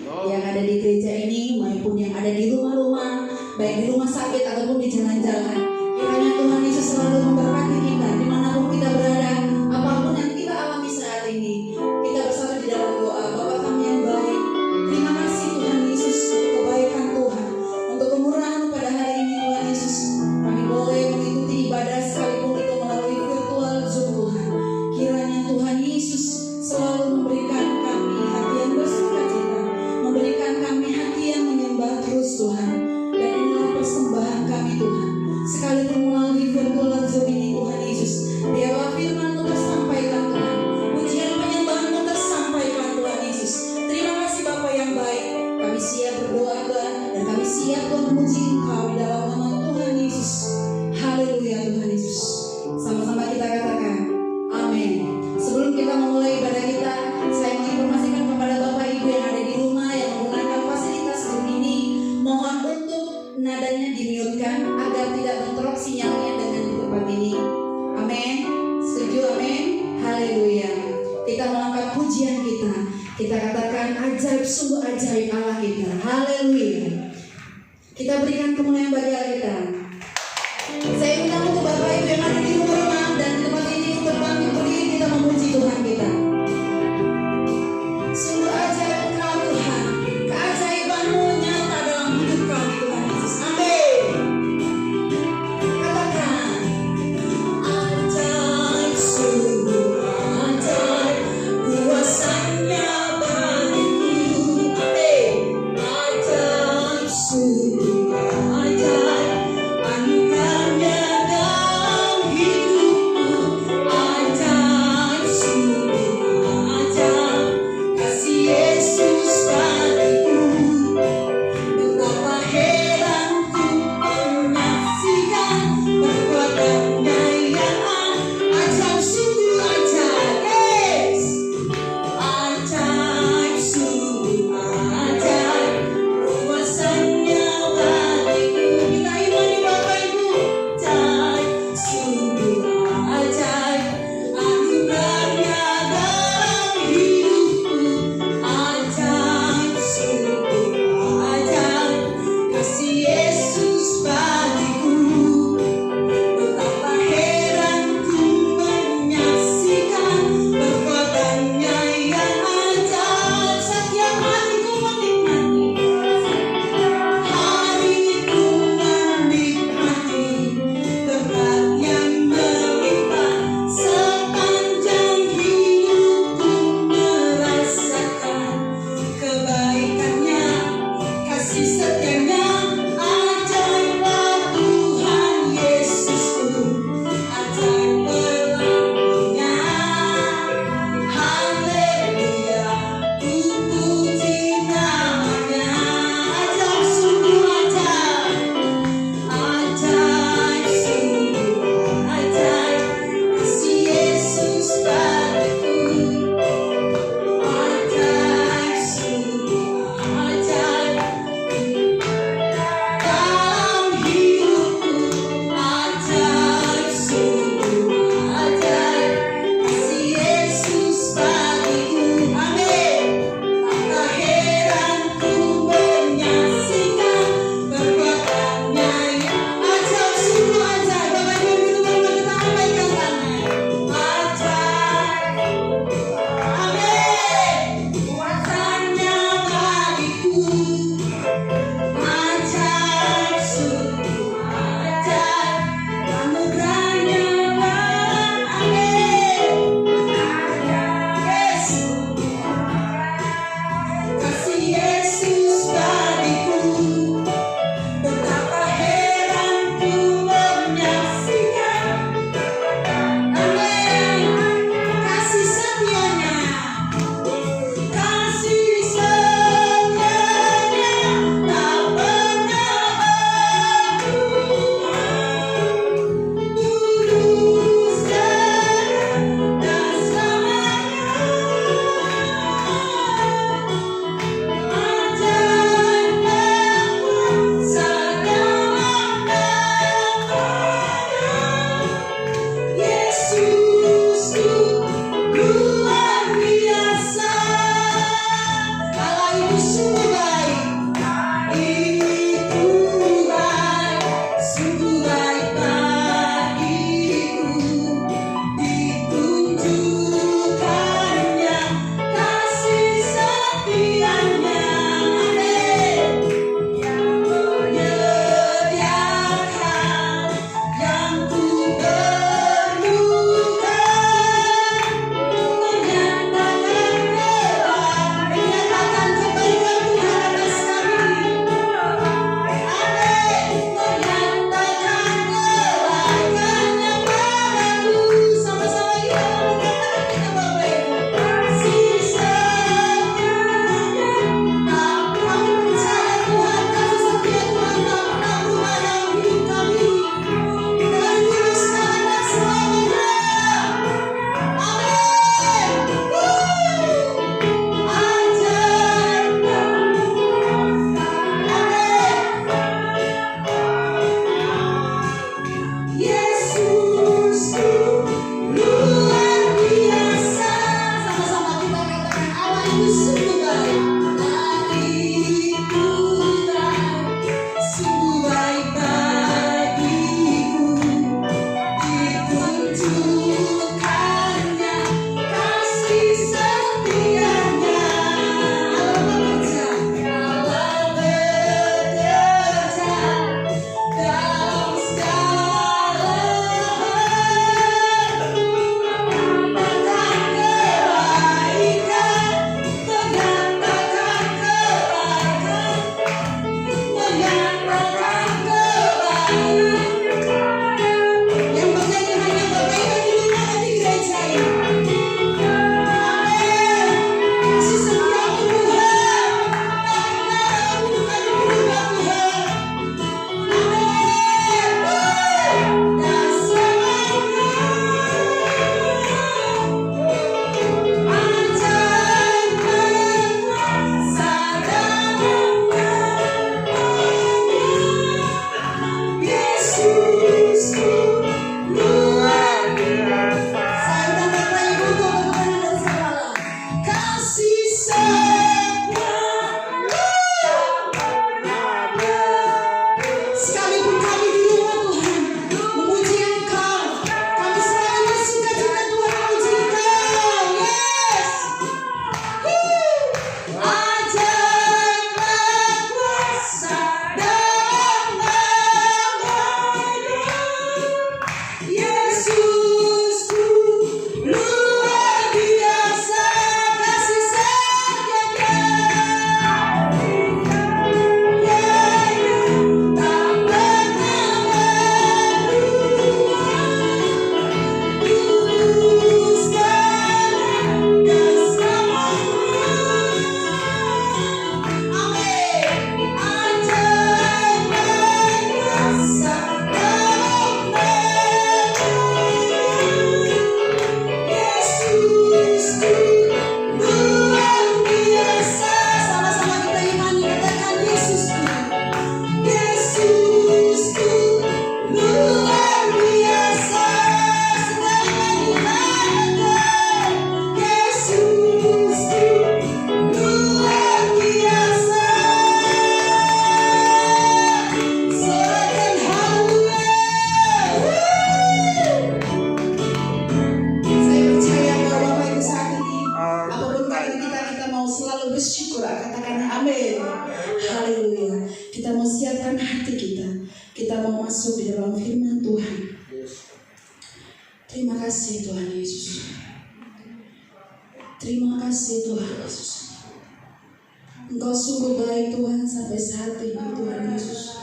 yang ada di gereja ini maupun yang ada di rumah-rumah, baik di rumah sakit ataupun di jalan-jalan. Kiranya Tuhan Yesus selalu memberkati kita dimanapun kita berada, apapun yang kita alami saat ini. Kita bersatu di dalam doa. Bapa kami yang baik, terima kasih Tuhan Yesus untuk kebaikan Tuhan, untuk kemurahan pada hari ini Tuhan Yesus. Kami boleh mengikuti ibadah sekalipun itu melalui virtual Zoom Tuhan. Kiranya Tuhan Yesus selalu memberikan kami hati yang bersukacita, memberikan kami hati yang menyembah terus Tuhan. Dan inilah persembahan kami Tuhan, sekalipun melalui virtual Zoom ini Tuhan Yesus. Biarlah firman-Mu tersampaikan Tuhan, pujian penyembahan-Mu tersampaikan Tuhan Yesus. Terima kasih Bapa yang baik. Kami siap berdoa Tuhan, dan kami siap Tuhan memuji Engkau di dalam nama Tuhan Yesus. Haleluya Tuhan Yesus. Sama-sama kita katakan amin. Sebelum kita memulai ibadah kita, saya menginformasikan kepada Bapak Ibu yang ada di rumah yang menggunakan fasilitas Zoom ini, mohon untuk nadanya di-mute-kan agar tidak bentrok sinyalnya dengan di tempat ini. Amin. Setuju? Amin. Haleluya. Kita mengangkat pujian kita. Kita katakan ajaib, sungguh ajaib Allah kita. Haleluya. Kita berikan kemuliaan bagi Allah kita. Saya undang untuk Bapak Ibu yang ada di rumah dan di tempat ini untuk bangkit berdiri, kita memuji Tuhan kita. Sungguh ajaib Engkau Tuhan, keajaiban-Mu nyata dalam hidup kami Tuhan Yesus. Amin. Katakan ajaib, sungguh ajaib kuasa-Nya bagiku. Amin. Ajaib, sungguh ajaib masuk di dalam firman Tuhan. Terima kasih Tuhan Yesus. Terima kasih Tuhan Yesus. Engkau sungguh baik Tuhan sampai saat ini Tuhan Yesus.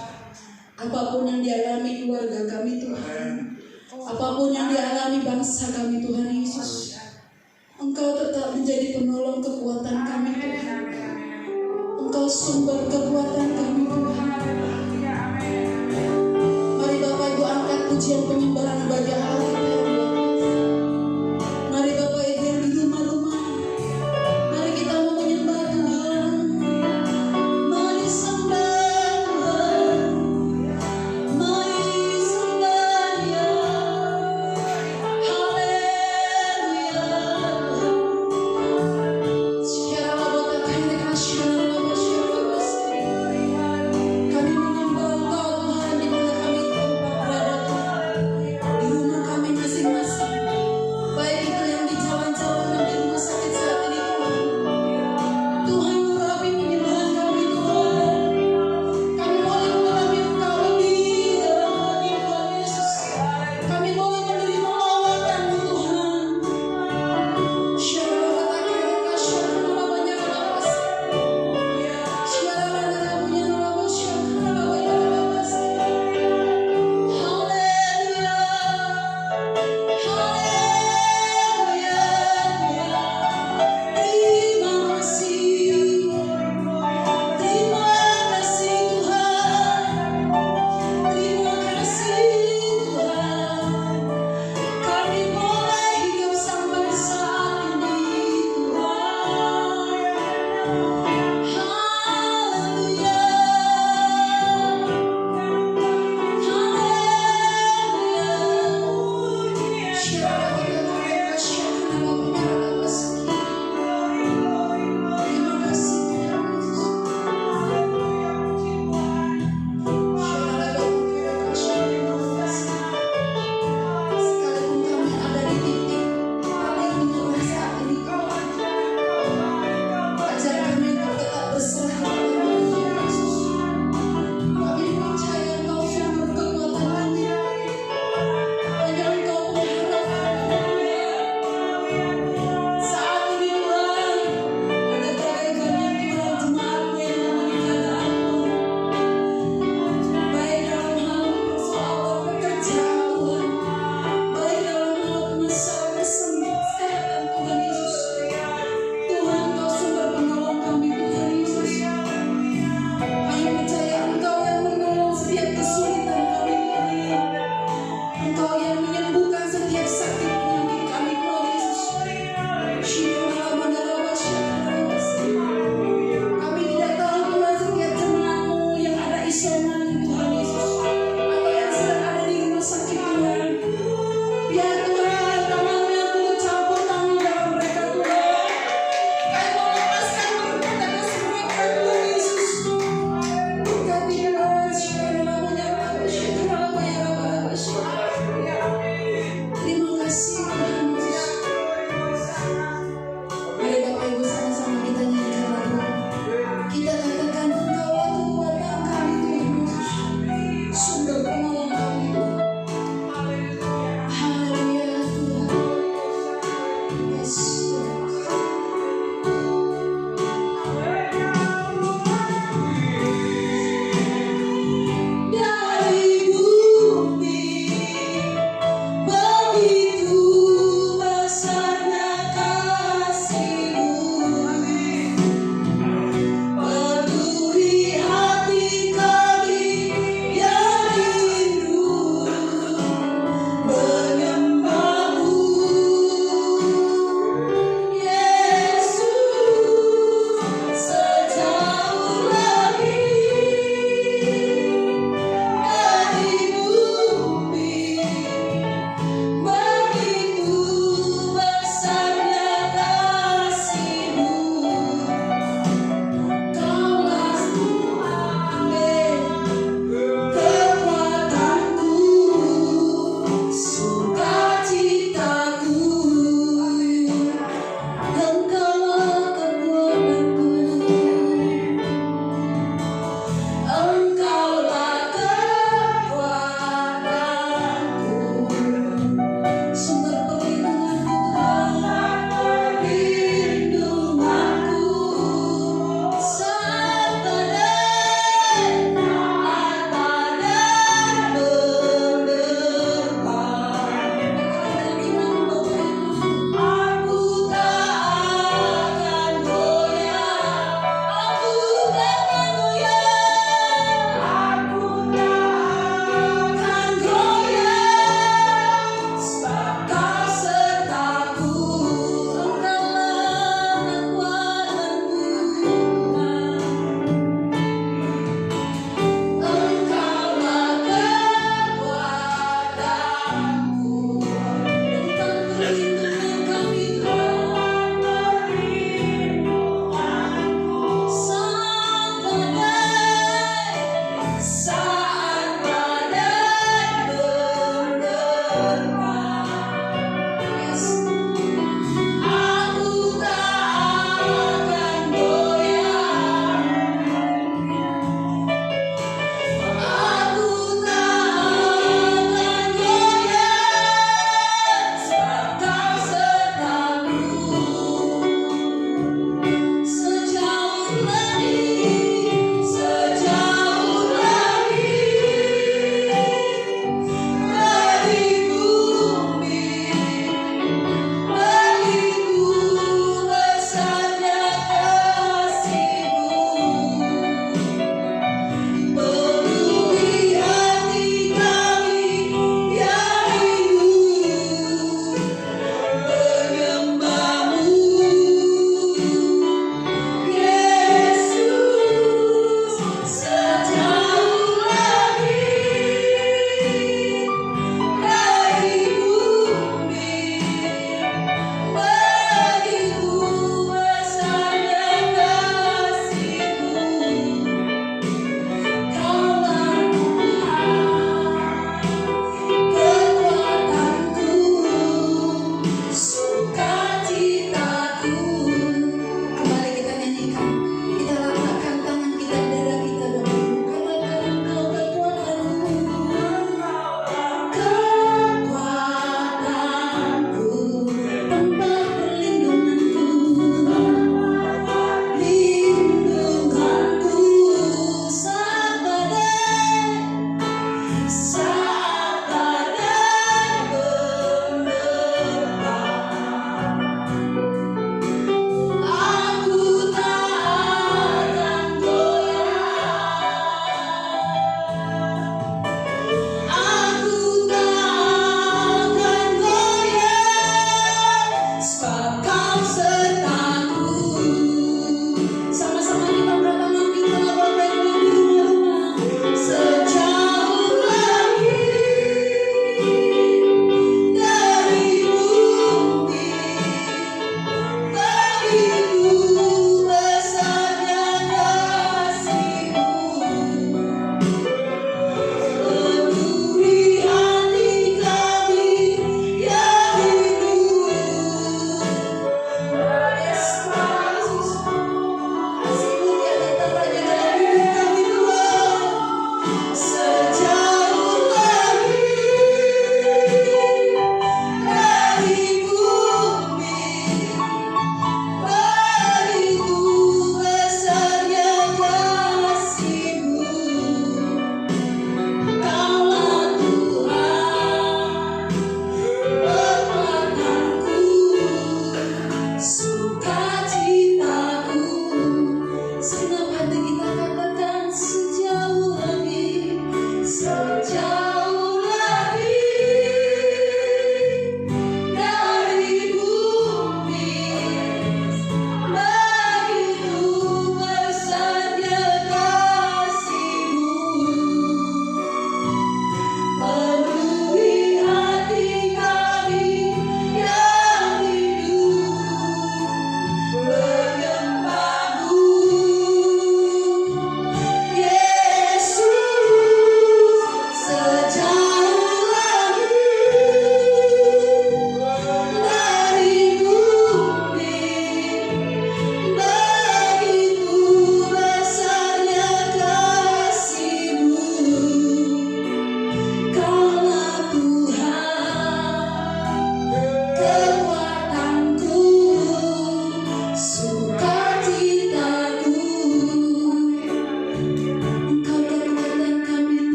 Apapun yang dialami keluarga kami Tuhan, apapun yang dialami bangsa kami Tuhan Yesus, Engkau tetap menjadi penolong kekuatan kami Tuhan. Engkau sumber kekuatan kami Tuhan. Mari Bapak Ibu angkat pujian penyembahan bagi Allah kita. Mari Bapak Ibu yang di rumah-rumah, mari kita mau menyembah Tuhan. Mari sembah Tuhan, mari sembah Dia. Haleluya. Sekarang Bapak kami kasih nama kami menyembah Engkau Tuhan di mana kami tempat berada Tuhan. Di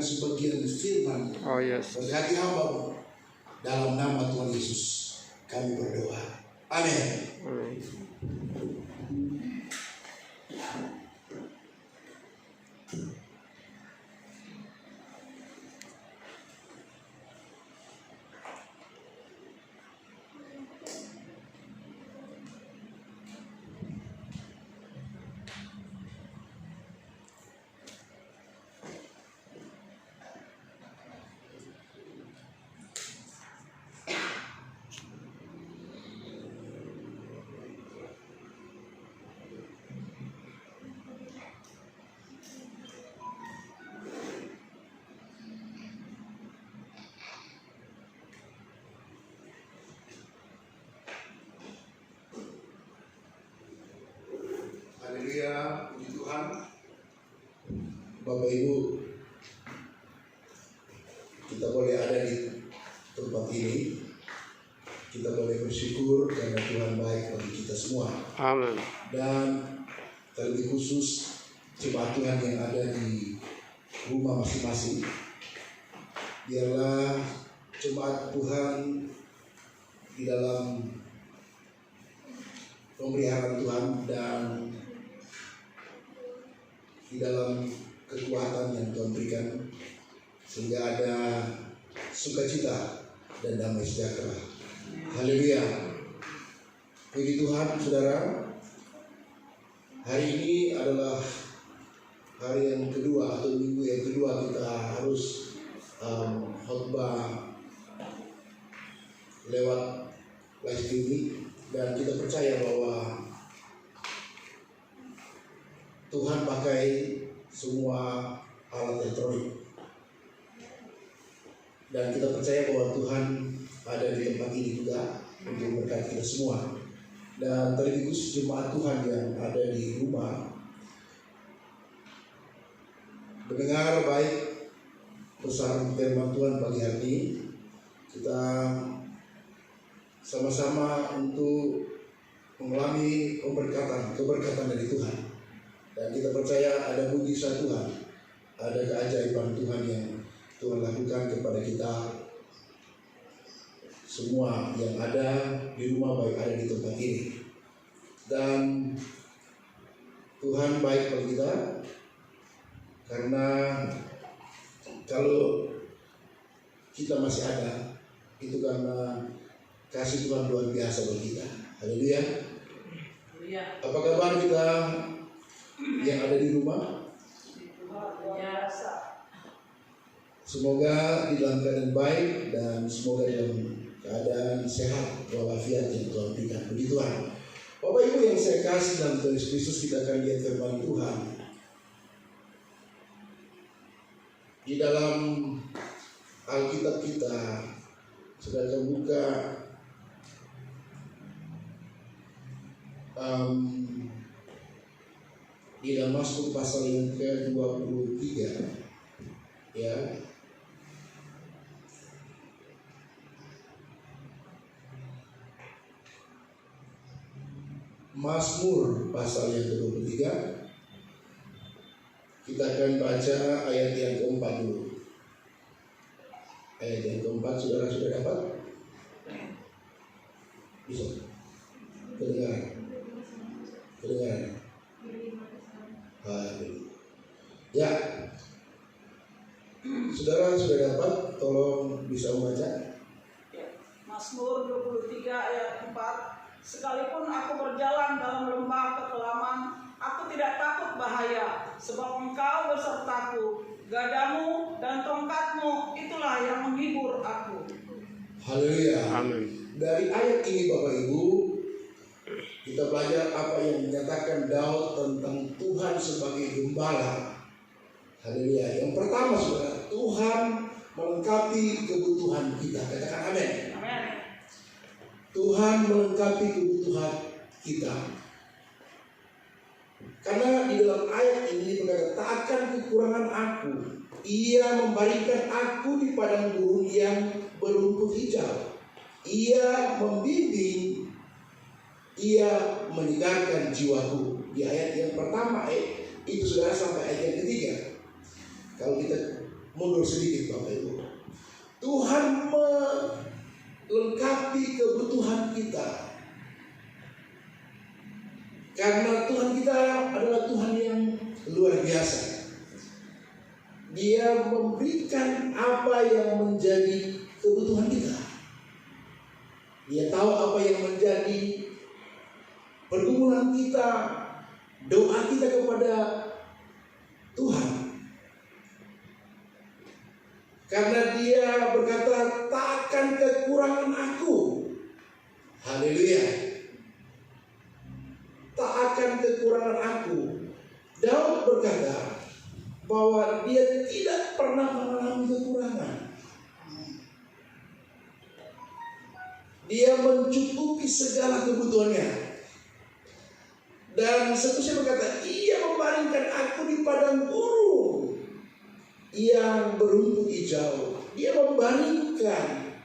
sebagian firman. Oh yes. Berkati hamba-Mu. Dalam nama Tuhan Yesus kami berdoa. Amin. Amin. Haleluya, puji Tuhan. Bapak Ibu, kita boleh ada di tempat ini. Kita boleh bersyukur karena Tuhan baik bagi kita semua. Amin. Dan terlebih khusus jemaat Tuhan yang ada di rumah masing-masing. Biarlah jemaat Tuhan di dalam pemeliharaan Tuhan dan di dalam kekuatan yang Tuhan berikan, sehingga ada sukacita dan damai sejahtera. Haleluya. Puji Tuhan, saudara. Hari ini adalah hari yang kedua atau minggu yang kedua kita harus khotbah lewat live streaming, dan kita percaya bahwa Tuhan pakai semua alat elektronik, dan kita percaya bahwa Tuhan ada di tempat ini juga untuk memberkati kita semua. Dan terlebih khusus jemaat Tuhan yang ada di rumah, mendengar baik pesan firman Tuhan pagi hari ini. Kita sama-sama untuk mengalami keberkatan dari Tuhan. Dan kita percaya ada mujizat Tuhan, ada keajaiban Tuhan yang Tuhan lakukan kepada kita semua yang ada di rumah, baik ada di tempat ini. Dan Tuhan baik bagi kita, karena kalau kita masih ada, itu karena kasih Tuhan luar biasa bagi kita. Haleluya. Apa kabar kita yang ada di rumah? Semoga di dalam keadaan baik dan semoga dalam keadaan sehat walafiat yang Tuhan berikan. Puji Tuhan. Bapak Ibu yang saya kasih dalam Tuhan Yesus Kristus, kita akan lihat firman Tuhan di dalam Alkitab kita. Sudah terbuka di dalam Mazmur pasal yang ke-23, ya. Mazmur pasal yang ke-23, kita akan baca ayat yang keempat dulu. Ayat yang keempat, saudara sudah dapat? Bisa? Kedengaran? Ya, saudara sudah dapat? Tolong bisa membaca. Mazmur 23 ayat 4. Sekalipun aku berjalan dalam lembah kekelaman, aku tidak takut bahaya, sebab Engkau besertaku. Gadamu dan tongkatmu itulah yang menghibur aku. Haleluya. Amin. Dari ayat ini Bapak Ibu, kita belajar apa yang menyatakan Daud tentang Tuhan sebagai gembala. Haleluya. Yang pertama, saudara, Tuhan melengkapi kebutuhan kita. Katakan amin. Amin. Tuhan melengkapi kebutuhan kita. Karena di dalam ayat ini berkata, tak akan kekurangan aku. Ia memberikan aku di padang gurun yang berumput hijau. Ia membimbing, ia menyegarkan jiwaku. Di ayat yang pertama itu saudara sampai ayat yang ketiga. Kalau kita mundur sedikit Bapak Ibu. Tuhan melengkapi kebutuhan kita. Karena Tuhan kita adalah Tuhan yang luar biasa. Dia memberikan apa yang menjadi kebutuhan kita. Dia tahu apa yang menjadi pergumulan kita, doa kita kepada Tuhan. Karena dia berkata, tak akan kekurangan aku. Haleluya. Tak akan kekurangan aku. Daud berkata bahwa dia tidak pernah mengalami kekurangan. Dia mencukupi segala kebutuhannya. Dan seterusnya berkata, ia membaringkan aku di padang gurun yang berumput hijau. Dia membaringkan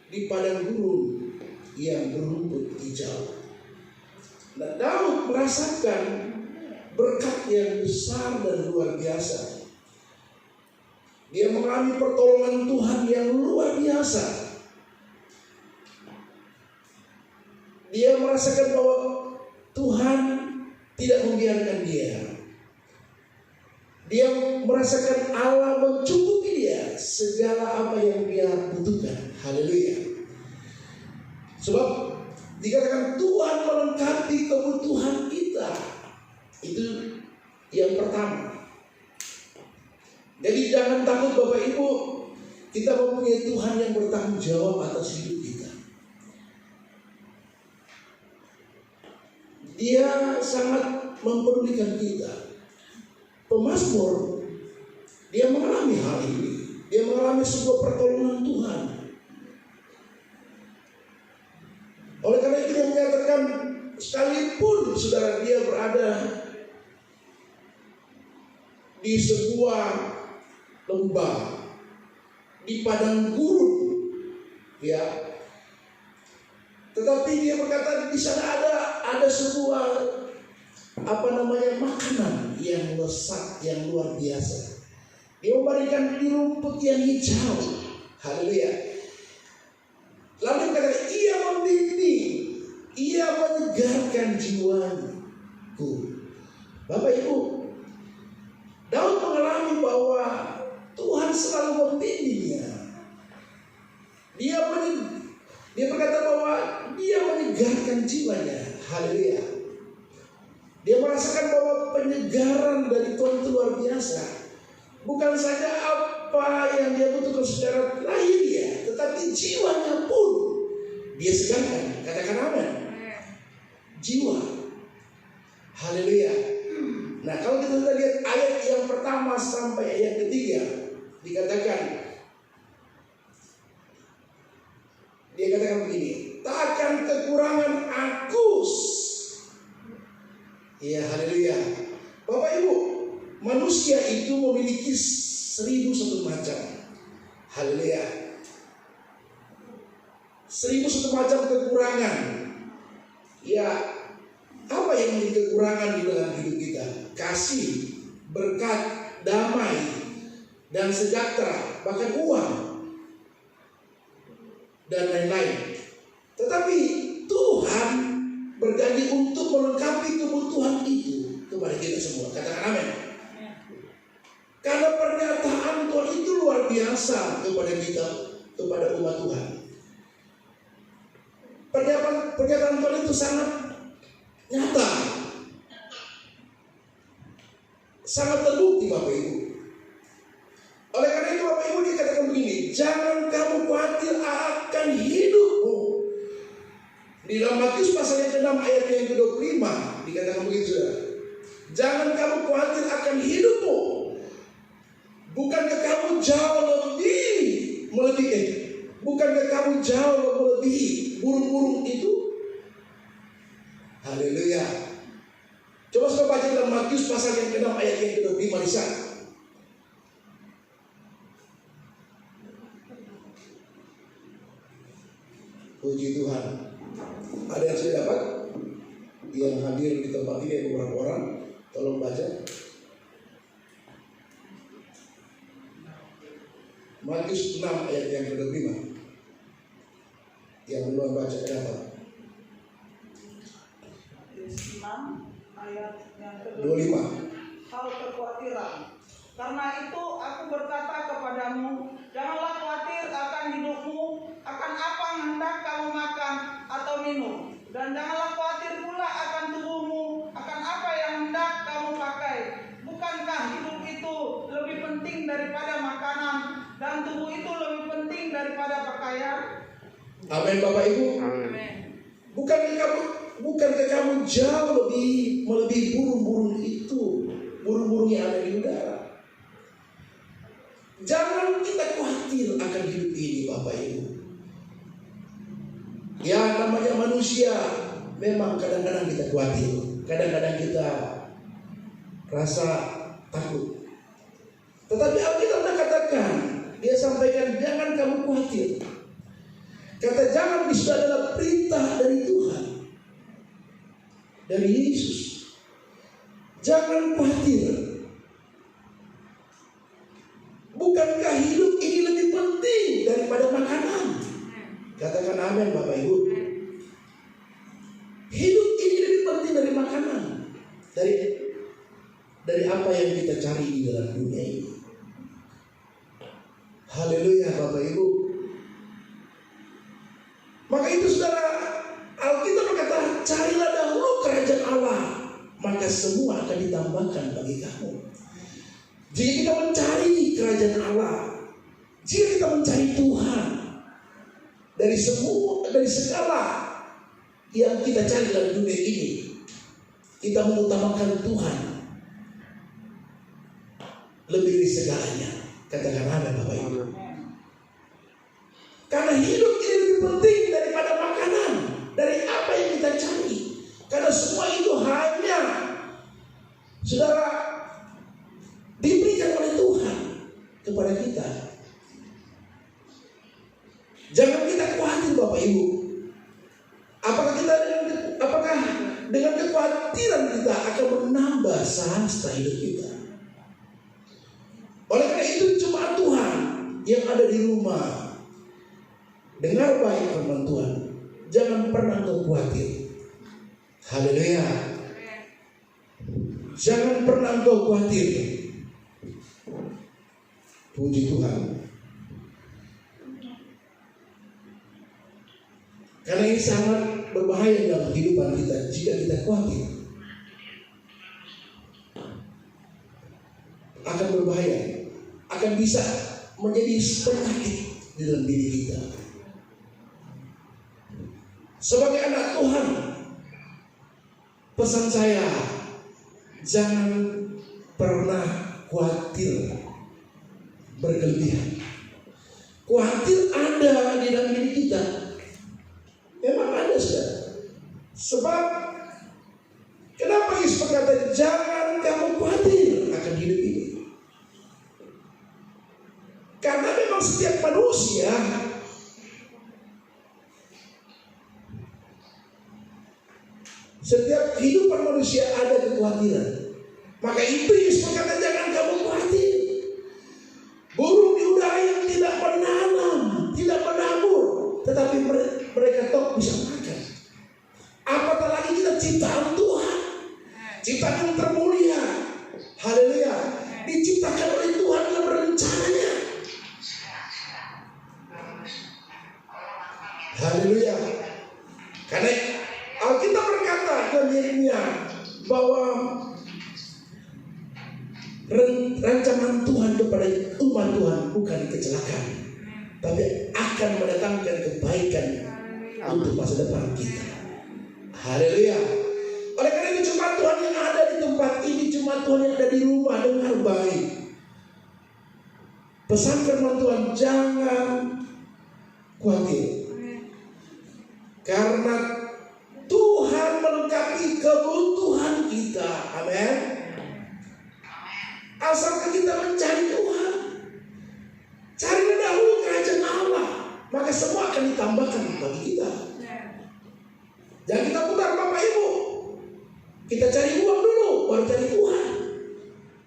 di padang gurun yang berumput hijau. Nah, Daud merasakan berkat yang besar dan luar biasa. Dia mengalami pertolongan Tuhan yang luar biasa. Dia merasakan bahwa Tuhan tidak membiarkan dia. Dia merasakan Allah mencukupi dia segala apa yang dia butuhkan. Haleluya. Sebab dikatakan Tuhan melengkapi kebutuhan kita. Itu yang pertama. Jadi jangan takut Bapak Ibu, kita mempunyai Tuhan yang bertanggung jawab atas hidup kita. Dia sangat mempedulikan kita. Pemazmur, dia mengalami hal ini. Dia mengalami sebuah pertolongan Tuhan. Oleh karena itu dia menyatakan, sekalipun saudara dia berada di sebuah lembah, di padang gurun, ya, tetapi dia berkata di sana ada sebuah makanan yang lezat, yang luar biasa. Dia membaringkan di rumput yang hijau. Haleluya. Lalu dia kata, ia membimbing, ia menyegarkan jiwaku. Bapak Ibu, Daud mengalami bahwa Tuhan selalu membimbingnya. Dia berkata bahwa dia menyegarkan jiwanya. Haleluya. Dia merasakan bahwa penyegaran dari Tuhan itu luar biasa. Bukan saja apa yang dia butuhkan secara lahiriah, tetapi jiwanya pun dia segarkan. Katakan amin. Jiwa. Haleluya. Nah, kalau kita lihat ayat yang pertama sampai ayat ketiga, dikatakan, dia katakan begini, tak akan kekurangan aku. Ya, haleluya. Bapak Ibu, manusia itu memiliki 1001 macam. Haleluya. 1001 macam kekurangan. Ya, apa yang menjadi kekurangan di dalam hidup kita? Kasih, berkat, damai, dan sejahtera, bahkan uang, dan lain-lain. Tetapi Tuhan berjanji untuk melengkapi kebutuhan itu kepada kita semua. Katakan amin. Karena pernyataan Tuhan itu luar biasa kepada kita, kepada umat Tuhan. Pernyataan Tuhan itu sangat nyata, sangat terbukti Bapak Ibu. Oleh karena itu Bapak Ibu dikatakan begini, jangan kamu khawatir akan hidupmu. Di dalam Matius pasal yang ke-6 ayat yang ke-25 dikatakan begitu, saudara. Jangan kamu khawatir akan hidupmu. Bukankah kamu jauh melebihi bukankah kamu jauh melebihi burung-burung itu? Haleluya. Coba saudara baca dalam Matius pasal yang ke-6 ayat yang ke-25 di sana. Puji Tuhan. Ada yang sudah dapat? Yang hadir di tempat ini beberapa orang, tolong baca. Matius 6 ayat yang ke-5. Yang belum baca kenapa? Matius 6 ayat yang ke-25. 25. Hal kekhawatiran. Karena itu aku berkata kepadamu, janganlah khawatir akan hidupmu, akan apa yang hendak kamu makan atau minum, dan janganlah khawatir pula akan tubuhmu, akan apa yang hendak kamu pakai. Bukankah hidup itu lebih penting daripada makanan, dan tubuh itu lebih penting daripada pakaian? Amin Bapak Ibu. Amin. Bukankah kamu jauh lebih melebihi burung-burung itu, burung-burung yang ada di udara? Jangan kita khawatir akan hidup ini Bapak Ibu. Ya namanya manusia, memang kadang-kadang kita khawatir, kadang-kadang kita rasa takut. Tetapi Alkitab katakan, dia sampaikan jangan kamu khawatir. Kata jangan itu adalah perintah dari Tuhan, dari Yesus. Jangan khawatir. Bukankah hidup ini lebih penting daripada makanan? Katakan amin Bapak Ibu. Hidup ini lebih penting dari makanan, dari apa yang kita cari di dalam dunia ini. Haleluya Bapak Ibu. Maka itu saudara, Alkitab berkata, carilah dahulu kerajaan Allah, maka semua akan ditambahkan bagi kamu. Jika kita mencari kerajaan Allah, jika kita mencari Tuhan, dari segala yang kita cari dalam dunia ini, kita mengutamakan Tuhan lebih dari segalanya. Katakan amin Bapak Ibu. Karena hidup ini lebih penting daripada makanan, dari apa yang kita cari. Karena semua itu hanya, saudara, diberikan oleh Tuhan kepada kita. Jangan kita khawatir Bapak Ibu. Apakah dengan kekhawatiran kita akan menambah sahasta hidup kita? Oleh karena itu jemaat Tuhan yang ada di rumah, dengar baik firman Tuhan. Jangan pernah khawatir. Haleluya. Jangan pernah khawatir. Puji Tuhan. Karena ini sangat berbahaya dalam kehidupan kita jika kita khawatir. Akan berbahaya, akan bisa menjadi penyakit di dalam diri kita. Sebagai anak Tuhan, pesan saya, jangan pernah khawatir berlebihan. Khawatir ada di dalam diri kita. Memang ada saudara. Sebab kenapa Yesus berkata jangan kamu khawatir akan hidup ini? Karena memang setiap manusia setiap kehidupan manusia ada kekhawatiran. Maka itu Yesus berkata jangan kamu khawatir. Burung di udara yang tidak menanam, tidak menabur, tetapi mereka toh bisa makan. Apatah lagi kita ciptaan Tuhan, ciptaan yang termulia. Haleluya. Diciptakan oleh Tuhan dalam rencananya. Haleluya. Karena Alkitab berkata dalam Yeremia bahwa rancangan Tuhan kepada umat Tuhan bukan kecelakaan, tapi akan mendatangkan kebaikan untuk masa depan kita. Haleluya. Oleh karena itu jemaat Tuhan yang ada di tempat ini, jemaat Tuhan yang ada di rumah, dengar baik. Pesan firman Tuhan, jangan khawatir. Karena Tuhan melengkapi kebutuhan kita. Amin. Asalkan kita mencari Tuhan, carilah dahulu kerajaan Allah, maka semua akan ditambahkan bagi kita. Jangan kita putar Bapak Ibu. Kita cari uang dulu, baru cari Tuhan.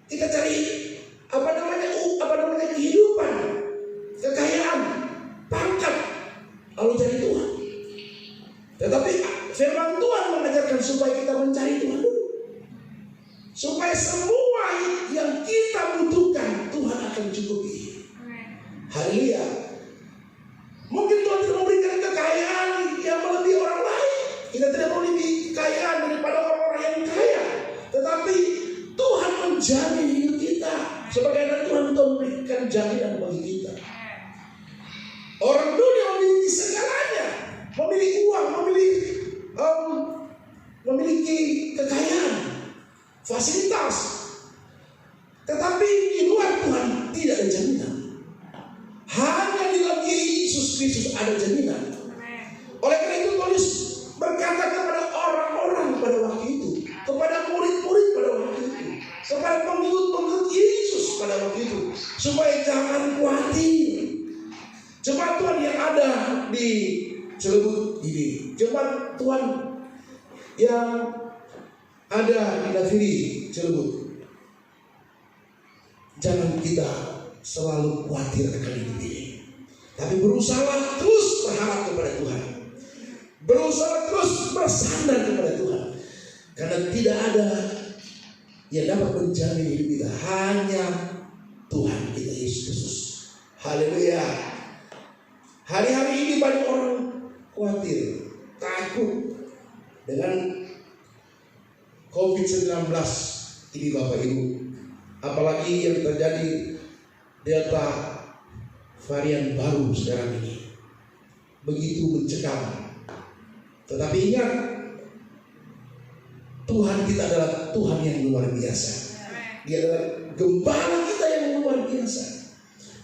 Kita cari apa namanya kehidupan, supaya kita mencari Tuhan dulu. Supaya semua yang kita butuhkan Tuhan akan cukupi. Haleluya. Mungkin Tuhan tidak memberikan kekayaan yang melebihi orang lain. Kita tidak mau lebih kekayaan daripada orang-orang yang kaya. Tetapi Tuhan menjamin hidup kita. Sebagaimana Tuhan memberikan jaminan bagi kita. Orang dunia memiliki segalanya, memiliki uang, memiliki kekayaan, fasilitas. Tetapi di luar Tuhan tidak ada jaminan. Hanya di dalam Yesus Kristus ada jaminan. Oleh karena itu Paulus berkata kepada orang-orang pada waktu itu, kepada murid-murid pada waktu itu, kepada pengikut-pengikut Yesus pada waktu itu, supaya jangan khawatir. Jemaat Tuhan yang ada di Cilebut ini, jemaat Tuhan yang ada di Naviri Cilebut, jangan kita selalu khawatir akan hidup ini, tapi berusaha terus berharap kepada Tuhan, berusaha terus bersandar kepada Tuhan, karena tidak ada yang dapat menjamin hidup kita, hanya Tuhan kita Yesus Kristus. Haleluya. Hari-hari ini banyak orang khawatir, takut dengan COVID-19 ini Bapak Ibu. Apalagi yang terjadi Delta varian baru sekarang ini, begitu mencekam. Tetapi ingat, Tuhan kita adalah Tuhan yang luar biasa. Dia adalah gembala kita yang luar biasa.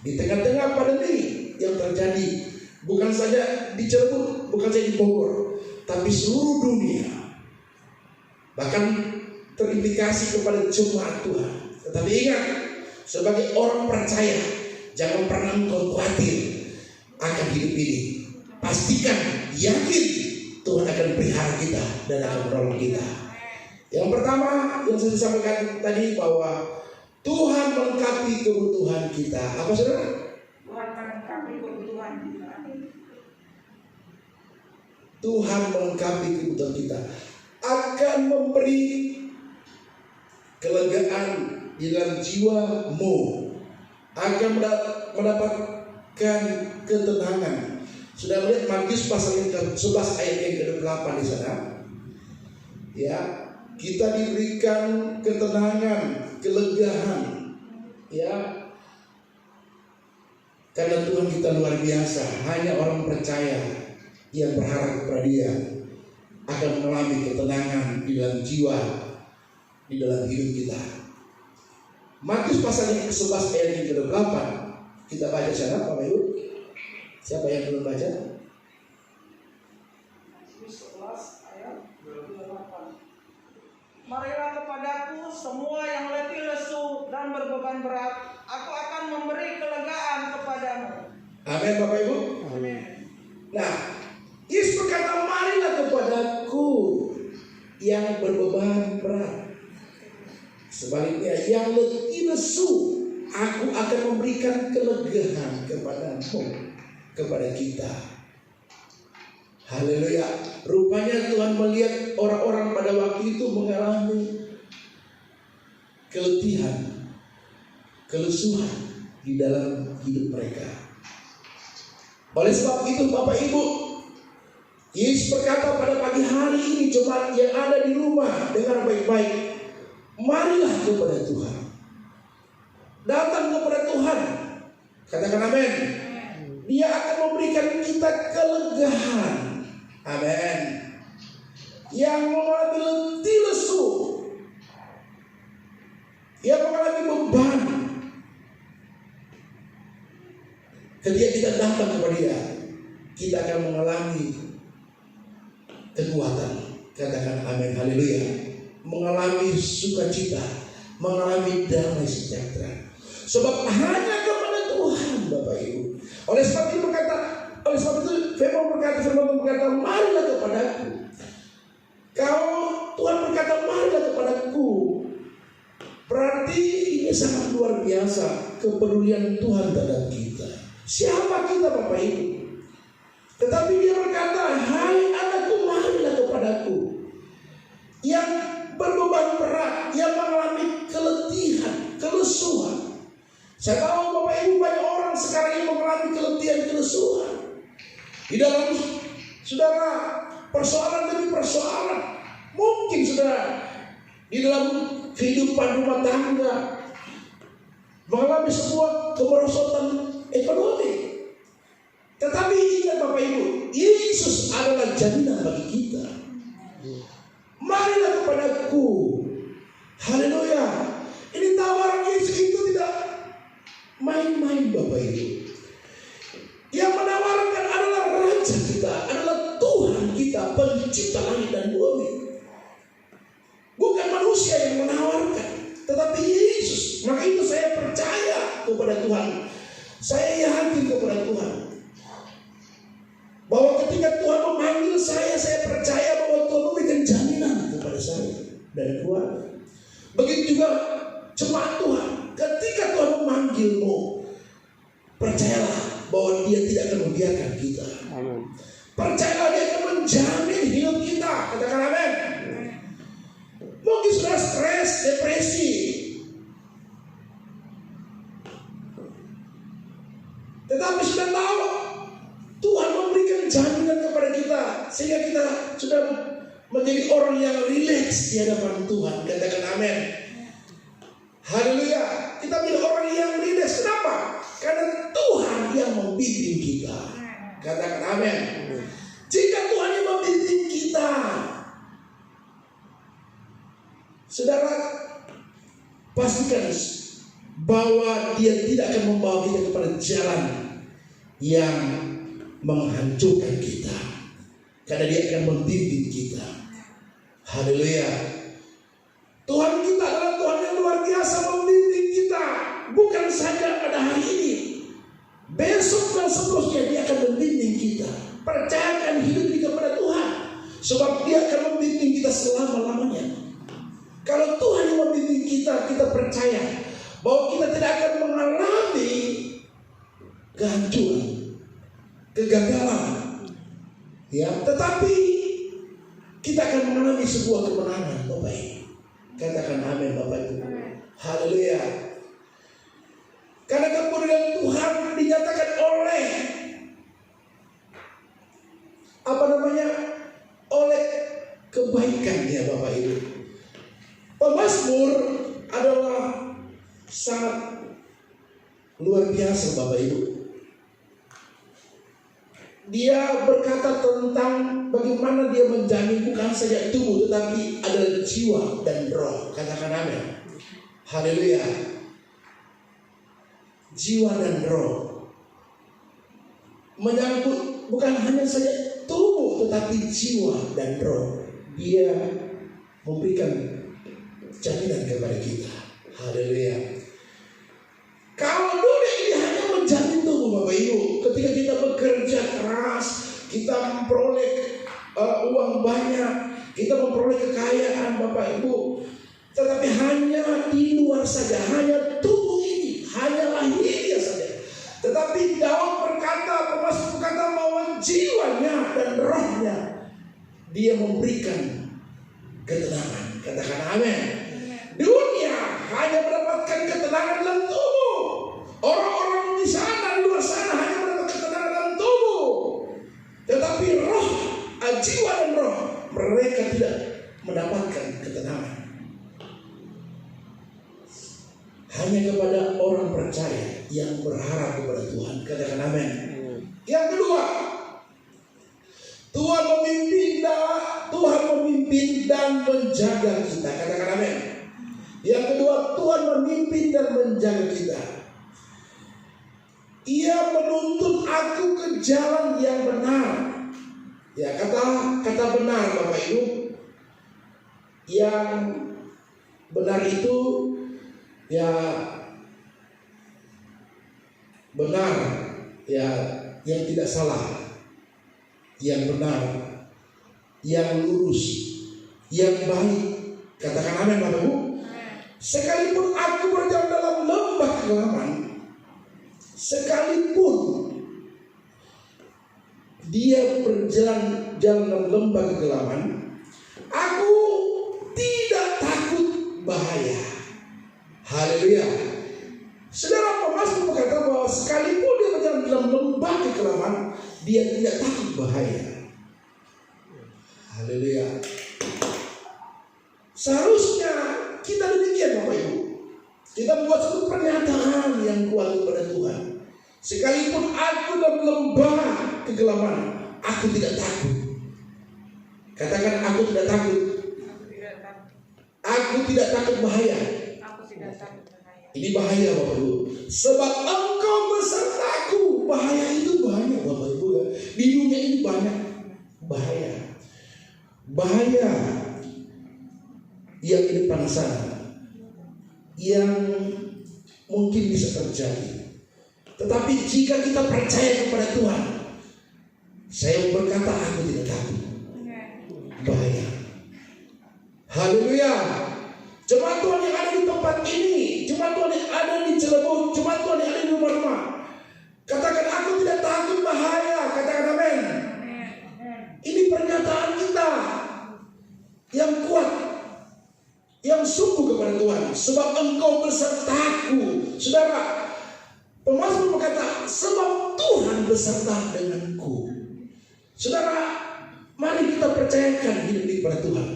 Di tengah-tengah pandemi yang terjadi, bukan saja di Cirebon, bukan saja di Bogor, tapi seluruh dunia, bahkan terimplikasi kepada jemaat Tuhan. Tetapi ingat, sebagai orang percaya, jangan pernah engkau khawatir akan hidup ini. Pastikan, yakin Tuhan akan pelihara kita dan akan menolong kita. Yang pertama yang saya sampaikan tadi, bahwa Tuhan melengkapi kebutuhan kita. Apa saudara? Tuhan melengkapi kebutuhan kita. Tuhan melengkapi kebutuhan kita, akan memberi kelegaan di dalam jiwamu, akan mendapatkan ketenangan. Sudah melihat Matius pasal yang ke-11 ayat yang ke-8 di sana? Ya, kita diberikan ketenangan, kelegaan, ya, karena Tuhan kita luar biasa. Hanya orang percaya yang berharap kepada Dia akan mengalami ketenangan di dalam jiwa, di dalam hidup kita. Matius pasal yang ke-11 ayat yang ke-8, kita baca sana Bapak Ibu. Siapa yang belum baca? Matius 11 ayat 28. Marilah kepadaku semua yang letih lesu dan berbeban berat, aku akan memberi kelegaan kepadamu. Amin Bapak Ibu. Amin. Nah, Yesus berkata, marilah kepadaku yang berbeban berat. Sebaliknya, yang letih lesu, aku akan memberikan kelegaan kepadamu, kepada kita. Haleluya. Rupanya Tuhan melihat orang-orang pada waktu itu mengalami keletihan, kelesuhan di dalam hidup mereka. Oleh sebab itu Bapak Ibu, Yesus berkata pada pagi hari ini, jemaat yang ada di rumah, dengar baik-baik, marilah kepada Tuhan, datang kepada Tuhan, katakan amin. Dia akan memberikan kita kelegaan, amin, yang mengalami letih lesu, yang mengalami beban. Ketika kita datang kepada Dia, kita akan mengalami kekuatan. Katakan amin, haleluya. Mengalami sukacita, mengalami damai sejahtera. Sebab hanya kepada Tuhan Bapak Ibu. Oleh sebab itu firman berkata, marilah kepadaku. Kalau Tuhan berkata marilah kepadaku, berarti ini sangat luar biasa kepedulian Tuhan terhadap kita. Siapa kita Bapak Ibu? Tetapi Dia berkata, hai anakku, marilah kepadaku. yang berbeban berat, yang mengalami keletihan, kelesuhan. Saya tahu Bapak Ibu banyak orang sekarang yang mengalami keletihan, kelesuhan di dalam saudara persoalan demi persoalan. Mungkin saudara di dalam kehidupan rumah tangga mengalami sebuah kemerosotan ekonomi. Tetapi ingat Bapak Ibu, Yesus adalah jaminan bagi kita. Marilah kepadaku. Haleluya. Ini tawaran Yesus itu tidak main-main Bapak Ibu. Yang menawarkan adalah Raja kita, adalah Tuhan kita, pencipta langit dan bumi. Bukan manusia yang menawarkan, tetapi Yesus. Maka itu saya percaya kepada Tuhan. Saya yakin kepada Tuhan. Bahwa ketika Tuhan memanggil saya percaya bahwa Tuhan memberikan jaminan kepada saya dan keluarga. Begitu juga jemaat Tuhan. Ketika Tuhan memanggilmu, percayalah bahwa Dia tidak akan membiarkan kita. Amin. Percayalah Dia akan menjamin hidup kita. Katakan amin. Mungkin sudah stres, depresi. Tetapi sudah tahu Tuhan memberikan jaminan kepada kita, sehingga kita sudah menjadi orang yang rileks di hadapan Tuhan. Katakan amin. Haleluya. Kita menjadi orang yang rileks. Kenapa? Karena Tuhan yang membimbing kita. Katakan amin. Jika Tuhan yang membimbing kita, saudara, pastikan bahwa Dia tidak akan membawa kita kepada jalan yang menghancurkan kita, karena Dia akan membimbing kita. Haleluya. Tuhan kita adalah Tuhan yang luar biasa, membimbing kita. Bukan saja pada hari ini, besok dan seterusnya Dia akan membimbing kita. Percayakan hidup kita kepada Tuhan, sebab Dia akan membimbing kita selama-lamanya. Kalau Tuhan yang membimbing kita, kita percaya bahwa kita tidak akan mengalami kehancuran, kegagalan, ya, tetapi kita akan mengalami sebuah kemenangan, Bapak Ibu. Katakan amin, Bapak Ibu. Haleluya. Karena kemuliaan Tuhan dinyatakan oleh oleh kebaikannya, Bapak Ibu. Pemazmur adalah sangat luar biasa, Bapak Ibu. Dia berkata tentang bagaimana Dia menjamin bukan saja tubuh, tetapi adalah jiwa dan roh. Katakan amin. Haleluya. Jiwa dan roh menyangkut bukan hanya saja tubuh, tetapi jiwa dan roh. Dia memberikan jaminan kepada kita. Haleluya. Kalau dunia ini hanya menjamin tubuh, Bapak Ibu, ketika kita bekerja keras, kita memperoleh uang banyak, kita memperoleh kekayaan, Bapak Ibu, tetapi hanya di luar saja, hanya tubuh ini, hanya lahirnya saja. Tetapi Daud berkata, Pemazmur berkata bahwa jiwanya dan rohnya Dia memberikan ketenangan. Katakan amin. Dunia hanya mendapatkan ketenangan dalam tubuh. Orang-orang di sana, di luar sana hanya mendapat ketenangan dalam tubuh. Tetapi roh, jiwa dan roh, mereka tidak mendapatkan ketenangan. Hanya kepada orang percaya yang berharap kepada Tuhan. Katakan amin. Yang kedua, Tuhan memimpin dan menjaga kita. Katakan amin. Yang kedua, Tuhan memimpin dan menjaga kita. Ia menuntun aku ke jalan yang benar. Ya, kata benar, Bapak Ibu. Yang benar itu ya benar, ya, yang tidak salah, yang benar, yang lurus, yang baik. Katakan amin, Bapak Ibu. Sekalipun aku berjalan dalam lembah kegelapan, sekalipun dia berjalan dalam lembah kegelapan, aku bahaya. Haleluya. Saudara, pemazmur berkata bahwa sekalipun dia berjalan dalam lembah kekelaman, dia tidak takut bahaya. Haleluya. Seharusnya kita demikian, Bapak Ibu. Kita buat satu pernyataan yang kuat kepada Tuhan. Sekalipun aku dalam lembah kegelapan, aku tidak takut. Katakan, aku tidak takut. Aku tidak takut bahaya. Ini bahaya, Bapak Ibu. Sebab Engkau besertaku. Bahaya itu banyak, Bapak Ibu. Di dunia ini banyak bahaya. Bahaya yang di depan sana, yang mungkin bisa terjadi. Tetapi jika kita percaya kepada Tuhan, saya berkata, aku tidak takut bahaya. Haleluya. Jemaat Tuhan yang ada di tempat ini, jemaat Tuhan yang ada di Cilegon, jemaat Tuhan yang ada di rumah-rumah, katakan, aku tidak takut bahaya. Katakan amin. Ini pernyataan kita yang kuat, yang sungguh kepada Tuhan. Sebab Engkau besertaku. Saudara, pemazmur berkata, sebab Tuhan beserta denganku. Saudara, mari kita percayakan hidup ini kepada Tuhan.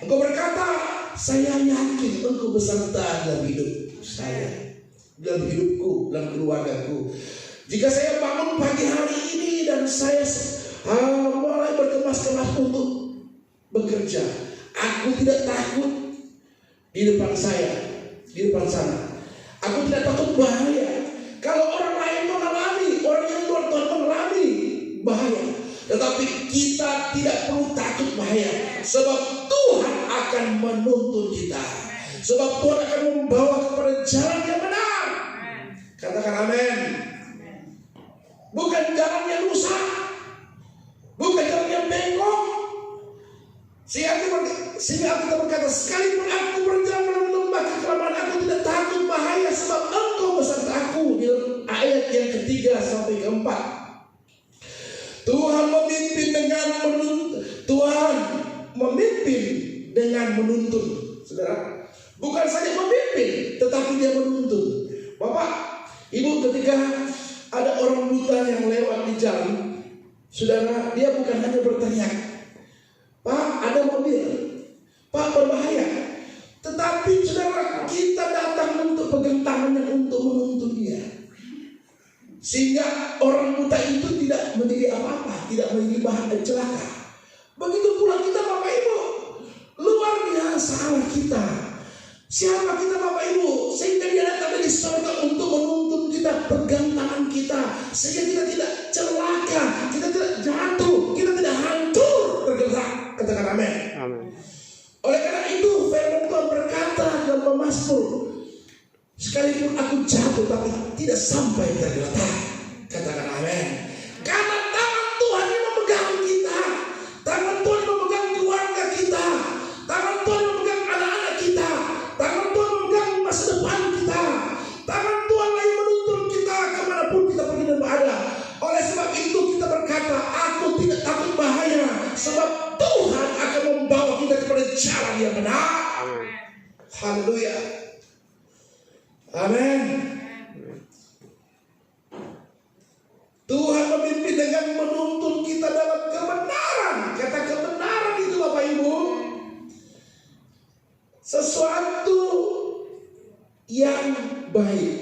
Engkau berkata, saya yakin Engkau beserta dalam hidup saya, dalam hidupku, dalam keluargaku. Jika saya bangun pagi hari ini dan saya mulai berkemas-kemas untuk bekerja, aku tidak takut di depan saya, di depan sana. Aku tidak takut bahaya. Kalau orang lain mengalami, orang yang luar Tuhan mengalami bahaya, tetapi kita tidak perlu takut bahaya. Sebab Tuhan akan menuntun kita. Sebab Tuhan akan membawa kepada jalan yang benar. Katakan amin. Bukan jalan yang rusak, bukan jalan yang bengkok. Sehingga kita berkata, sekalipun aku berjalan dalam lembah kekelaman, aku tidak takut bahaya, sebab Engkau beserta aku. Di ayat yang ketiga sampai keempat, Tuhan memimpin dengan menuntun. Saudara, bukan saja memimpin, tetapi dia menuntun. Bapak, Ibu, ketika ada orang buta yang lewat di jalan, saudara, dia bukan hanya berteriak, Pak, ada mobil, Pak, berbahaya. Tetapi saudara, kita datang untuk pegang tangannya untuk menuntun dia, sehingga orang buta itu tidak menjadi apa-apa, tidak menjadi bahan celaka. Begitu pula kita, Bapak Ibu. Luar biasa Allah kita. Siapa kita, Bapak Ibu? Sehingga dia datang dari surga untuk menuntun kita, pegang tangan kita, sehingga kita tidak celaka, kita tidak jatuh, kita tidak hancur tergerak. Katakan amin. Oleh karena itu firman Tuhan berkata dalam pemazmur, sekalipun aku jatuh tapi tidak sampai tergeletak. Katakan amin. Karena tangan Tuhan yang memegang kita, tangan Tuhan yang memegang keluarga kita, tangan Tuhan yang memegang anak-anak kita, tangan Tuhan yang memegang masa depan kita, tangan Tuhan yang menuntun kita kemanapun kita pergi dan berada. Oleh sebab itu kita berkata, aku tidak takut bahaya, sebab Tuhan akan membawa kita kepada jalan yang benar. Haleluya. Amin. Tuhan memimpin dengan menuntun kita dalam kebenaran. Kata kebenaran itu, Bapak Ibu, sesuatu yang baik,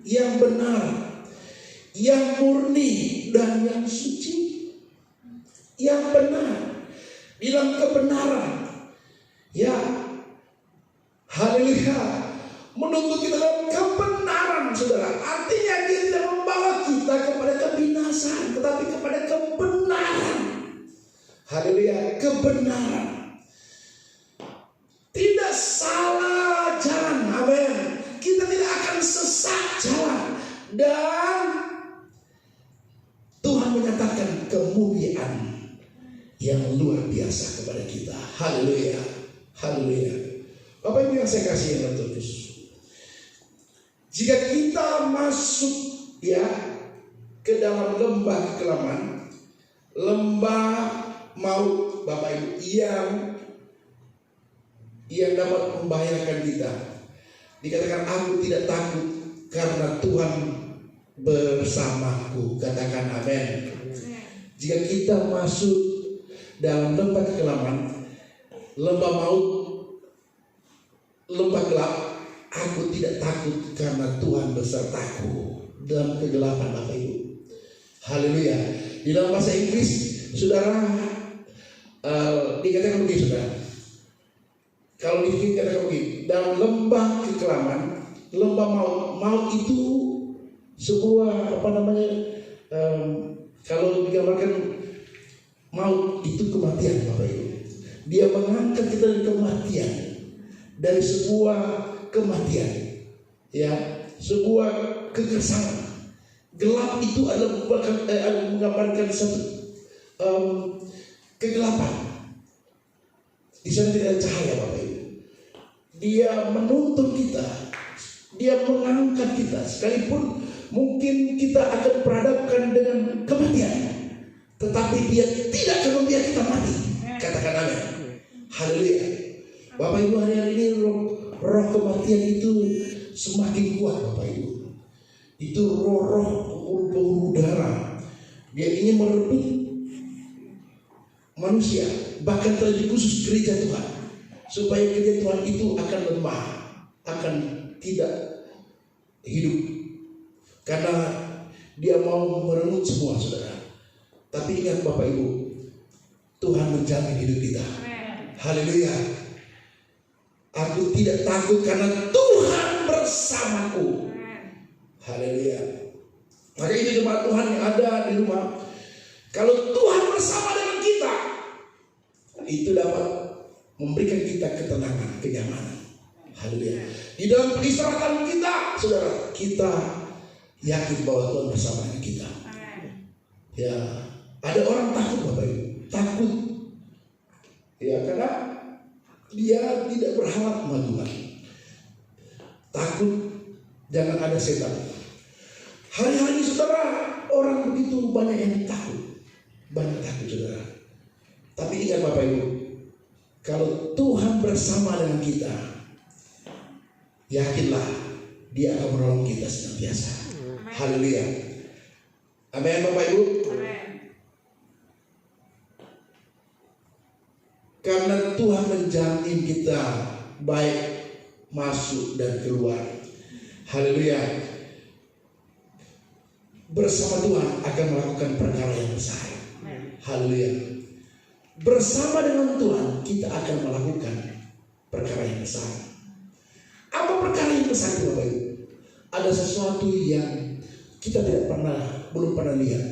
yang benar, yang murni, dan yang suci. Yang benar, dalam kebenaran. Ya, haleluya. Menuntut kita dalam kebenaran, saudara. Artinya dia tidak membawa kita kepada kebinasaan, tetapi kepada kebenaran. Haleluya, kebenaran. Tidak salah jalan, amin. Kita tidak akan sesat jalan. Dan Tuhan menyatakan kemuliaan yang luar biasa kepada kita. Haleluya, haleluya. Bapak Ibu yang saya kasih yang terus, jika kita masuk ke dalam lembah kekelaman, lembah maut, Bapak Ibu, yang yang dapat membahayakan kita. Dikatakan aku tidak takut karena Tuhan bersamaku. Katakan amin. Jika kita masuk dalam lembah kekelaman, lembah maut, lembah gelap, aku tidak takut karena Tuhan besertaku. Dalam kegelapan, Bapak Ibu. Haleluya. Di dalam bahasa Inggris, saudara, dikatakan begini, saudara. Kalau dikatakan begini, dalam lembah kekelaman, lembah maut itu sebuah kalau digambarkan maut itu kematian, Bapak Ibu. Dia mengangkat kita dari kematian, dari sebuah kematian, ya, sebuah kegersangan. Gelap itu adalah menggambarkan satu kegelapan. Di sana tidak ada cahaya, Bapak Ibu. Dia menuntun kita, dia mengangkat kita, sekalipun mungkin kita akan berhadapkan dengan kematian, tetapi dia tidak akan membiarkan kita mati. Katakan amin. Haleluya. Bapak Ibu, hari ini roh kematian itu semakin kuat, Bapak Ibu. Itu roh pemburu darah. Dia ingin merebut manusia, bahkan terlebih khusus gereja Tuhan, supaya gereja Tuhan itu akan lemah, akan tidak hidup, karena dia mau merenggut semua, saudara. Tapi ingat Bapak Ibu, Tuhan menjamin hidup kita. Haleluya. Aku tidak takut karena Tuhan bersamaku. Haleluya. Maka ini jemaat Tuhan yang ada di rumah, kalau Tuhan bersama dengan kita, itu dapat memberikan kita ketenangan, kenyamanan. Haleluya. Di dalam peristirahatan kita, saudara, kita yakin bahwa Tuhan bersama dengan kita. Ya, ada orang takut, Bapak Ibu, takut. Ya, karena dia tidak berharap sama Tuhan. Takut jangan ada setan. Hari-hari saudara, orang begitu banyak yang takut. Banyak takut, saudara. Tapi ingat Bapak Ibu, kalau Tuhan bersama dengan kita, yakinlah dia akan menolong kita senantiasa. Haleluya. Amin, Bapak Ibu. Karena Tuhan menjamin kita baik masuk dan keluar. Haleluya. Bersama Tuhan akan melakukan perkara yang besar. Haleluya. Bersama dengan Tuhan kita akan melakukan perkara yang besar. Apa perkara yang besar itu, Bapak Ibu? Ada sesuatu yang kita belum pernah lihat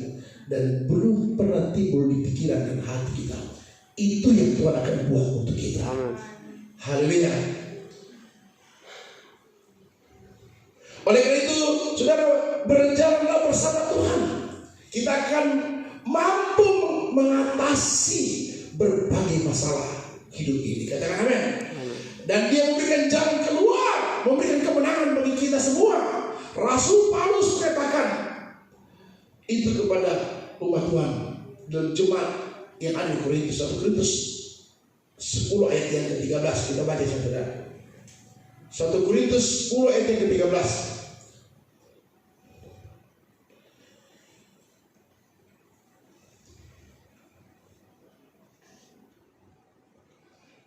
dan belum pernah timbul di pikiran dan hati kita. Itu yang Tuhan akan buat untuk kita. Haleluya. Oleh karena itu, saudara, berjalanlah bersama Tuhan. Kita akan mampu mengatasi berbagai masalah hidup ini. Katakan amin. Dan dia memberikan jalan keluar, memberikan kemenangan bagi kita semua. Rasul Paulus mengatakan itu kepada umat Tuhan dan jemaat yang ada di Korintus. 1 Korintus 10 ayat yang ke-13. Kita baca, saudara. 1 Korintus 10 ayat yang ke-13.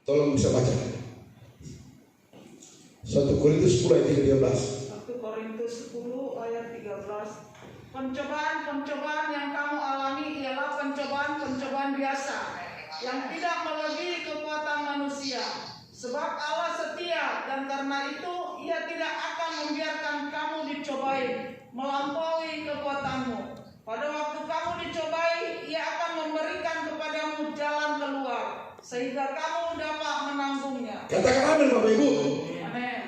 Tolong bisa baca. 1 Korintus 10 ayat 13. 1 Korintus 10 ayat 13. Pencobaan-pencobaan yang kamu alami ialah pencobaan-pencobaan biasa yang tidak melebihi kekuatan manusia. Sebab Allah setia, dan karena itu Ia tidak akan membiarkan kamu dicobai melampaui kekuatanmu. Pada waktu kamu dicobai, Ia akan memberikan kepadamu jalan keluar, sehingga kamu dapat menanggungnya. Katakan amin, Bapak Ibu. Amin.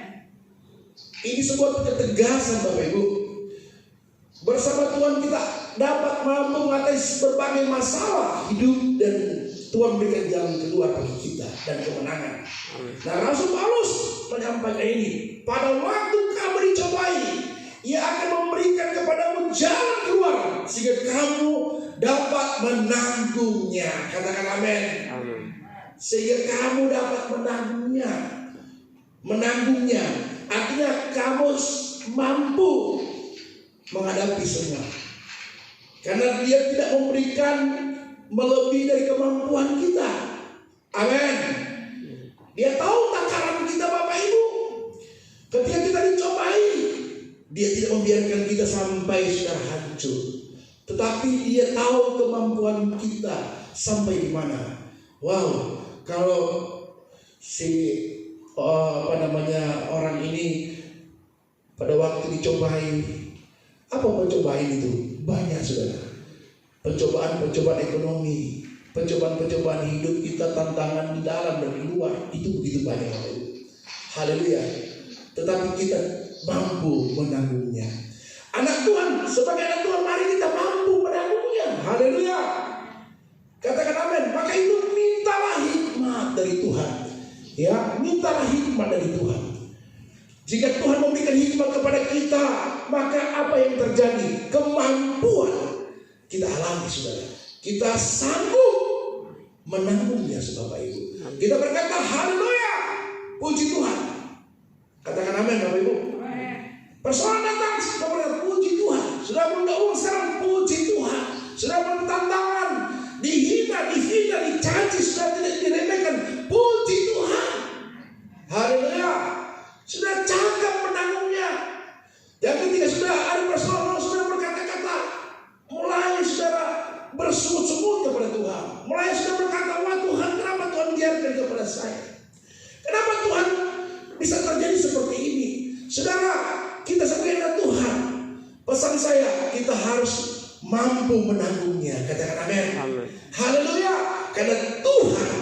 Ini sebuah ketegasan, Bapak Ibu. Bersama Tuhan kita dapat mampu mengatasi berbagai masalah hidup, dan Tuhan berikan jalan keluar bagi kita dan kemenangan. Nah, Rasul Paulus menyampaikan ini, pada waktu kamu dicobai, Ia akan memberikan kepadamu jalan keluar sehingga kamu dapat menanggungnya. Katakan amin. sehingga kamu dapat menanggungnya. Artinya kamu mampu menghadapi semua. Karena Dia tidak memberikan melebihi dari kemampuan kita. Amin. Dia tahu takaran kita Bapak Ibu. Ketika kita dicobai, Dia tidak membiarkan kita sampai sudah hancur. Tetapi Dia tahu kemampuan kita sampai di mana. Wow, kalau orang ini pada waktu dicobai, apa pencobaan itu? Banyak saudara. Pencobaan ekonomi, pencobaan hidup kita, tantangan di dalam dan di luar, itu begitu banyak. Haleluya. Tetapi kita mampu menanggungnya. Anak Tuhan, sebagai anak Tuhan, mari kita mampu menanggungnya. Haleluya. Katakan amin. Maka itu mintalah hikmat dari Tuhan. Ya, mintalah hikmat dari Tuhan. Jika Tuhan memberikan hikmat kepada kita, maka apa yang terjadi? Kemampuan kita alami, saudara. Kita sanggup menanggungnya, Bapak Ibu. Kita berkata, haleluya, puji Tuhan. Katakan amin, Bapak Ibu. Persoalan datang, kita puji Tuhan. Sudah mendahulu sekarang, puji Tuhan. Sudah bertantangan, dihina, dicaci, sudah tidak diremehkan, puji Tuhan. Haleluya. Sudah cakap menanggungnya. Yang ketiga, sudah ada persoalan, sudah berkata-kata, mulai saudara bersungut-sungut kepada Tuhan. Mulai sudah berkata, wah Tuhan, kenapa Tuhan biarkan kepada saya? Kenapa Tuhan bisa terjadi seperti ini? Saudara, kita sebagai anak Tuhan, pesan saya, kita harus mampu menanggungnya. Katakan amin. Haleluya. Karena Tuhan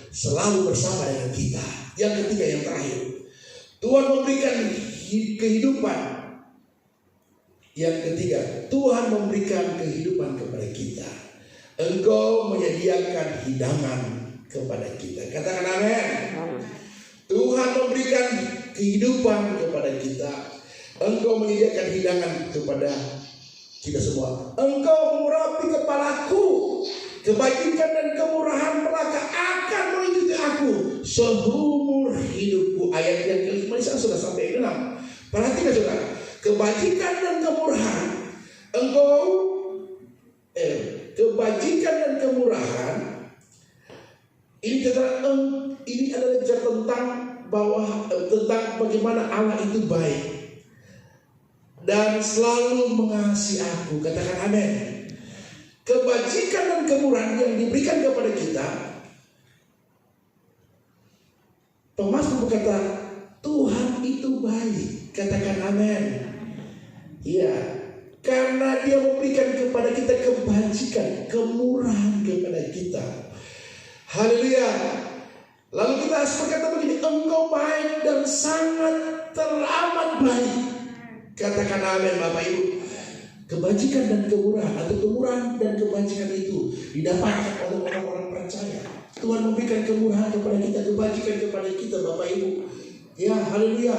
selalu bersama dengan kita. Yang ketiga, yang terakhir, Tuhan memberikan kehidupan. Yang ketiga, Tuhan memberikan kehidupan kepada kita. Engkau menyediakan hidangan kepada kita. Katakan amin. Tuhan memberikan kehidupan kepada kita. Engkau menyediakan hidangan kepada kita semua. Engkau mengurapi kepalaku. Kebajikan dan kemurahan belaka akan mengikuti aku seumur hidupku. Ayat yang kelima sudah sampai ke-6. Perhatikan saudara. Kebajikan dan kemurahan. Kebajikan dan kemurahan. Ini adalah bicara tentang bagaimana Allah itu baik dan selalu mengasihi aku. Katakan amin. Kebajikan dan kemurahan yang diberikan kepada kita. Pemasmur berkata, Tuhan itu baik. Katakan amin. Ya, karena Dia memberikan kepada kita kebajikan, kemurahan kepada kita. Haleluya. Lalu kita harus berkata begini, Engkau baik dan sangat teramat baik. Katakan amin, Bapak Ibu. Kebajikan dan kemurahan, atau kemurahan dan kebajikan itu didapatkan oleh orang-orang percaya. Tuhan memberikan kemurahan kepada kita, kebajikan kepada kita, Bapak Ibu. Ya, haleluya.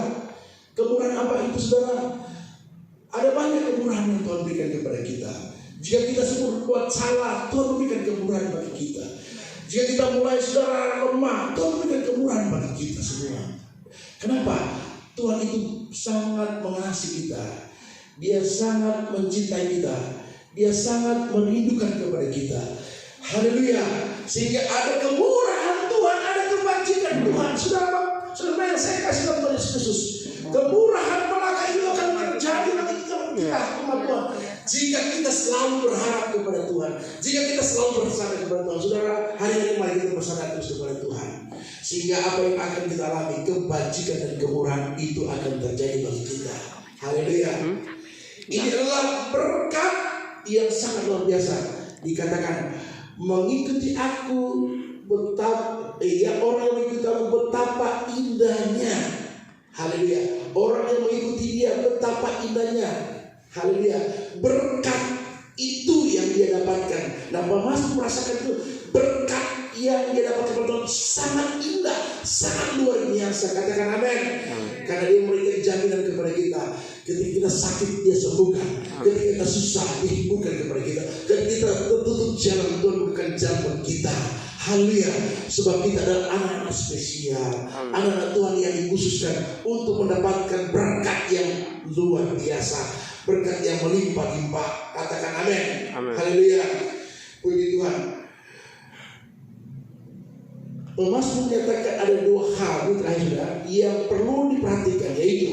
Kemurahan apa itu, saudara? Ada banyak kemurahan yang Tuhan berikan kepada kita. Jika kita semua berbuat salah, Tuhan memberikan kemurahan bagi kita. Jika kita mulai saudara lemah, Tuhan memberikan kemurahan bagi kita semua. Kenapa? Tuhan itu sangat mengasihi kita. Dia sangat mencintai kita. Dia sangat merindukan kepada kita. Haleluya. Sehingga ada kemurahan Tuhan, ada kebajikan Tuhan. Saudara yang saya kasih contoh Yesus Kristus. Kemurahan belaka itu akan terjadi bagi kita umat Tuhan. Jika kita selalu berharap kepada Tuhan, jika kita selalu bersandar kepada Tuhan. Saudara, hari ini mari kita bersandar terus kepada Tuhan. Sehingga apa yang akan kita alami, kebajikan dan kemurahan itu akan terjadi bagi kita. Haleluya. Ini adalah berkat yang sangat luar biasa. Dikatakan, mengikuti aku betapa, orang yang mengikuti aku betapa indahnya. Haleluya. Orang yang mengikuti Dia betapa indahnya. Haleluya. Berkat itu yang dia dapatkan. Nah, Pemasmur merasakan itu berkat yang dia dapatkan kepada Tuhan sangat indah, sangat luar biasa. Katakan amin. Karena Dia memberikan jaminan kepada kita. Ketika kita sakit, Dia sembuhkan. Ketika kita susah, Dia hiburkan kepada kita. Ketika kita tertutup jalan, Tuhan bukan jalan kita. Haleluya. Sebab kita adalah anak-anak spesial, anak-anak Tuhan yang dikhususkan untuk mendapatkan berkat yang luar biasa, berkat yang melimpah-limpah. Katakan amin. Haleluya. Puji Tuhan. Mazmur menyatakan ada dua hal ini terakhir sudah yang perlu diperhatikan, yaitu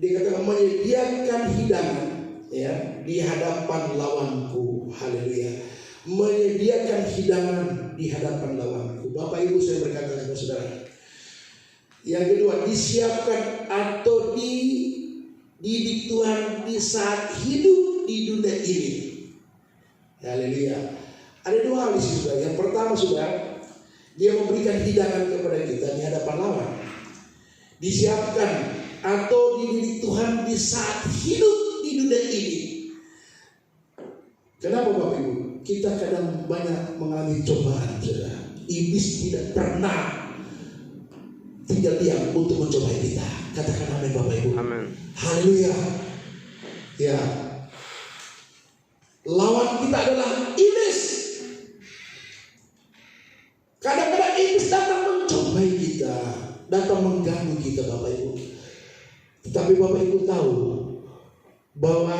dia katakan menyediakan hidangan di hadapan lawanku. Haleluya. Menyediakan hidangan di hadapan lawanku. Bapak Ibu, saya berkata kepada saudara, yang kedua, disiapkan atau dididik Tuhan di saat hidup di dunia ini. Haleluya. Ada dua hal di sini, saudara. Yang pertama, saudara, dia memberikan hidangan kepada kita di hadapan lawan. Disiapkan atau dididik Tuhan di saat hidup di dunia ini. Kenapa Bapak Ibu? Kita kadang banyak mengalami cobaan, saudara. Iblis tidak pernah tinggal diam untuk mencobai kita. Katakan amin Bapak Ibu. Amin. Haleluya. Ya. Lawan kita adalah iblis. Kadang-kadang iblis datang mencobai kita, datang mengganggu kita Bapak Ibu. Tetapi Bapak Ibu tahu bahwa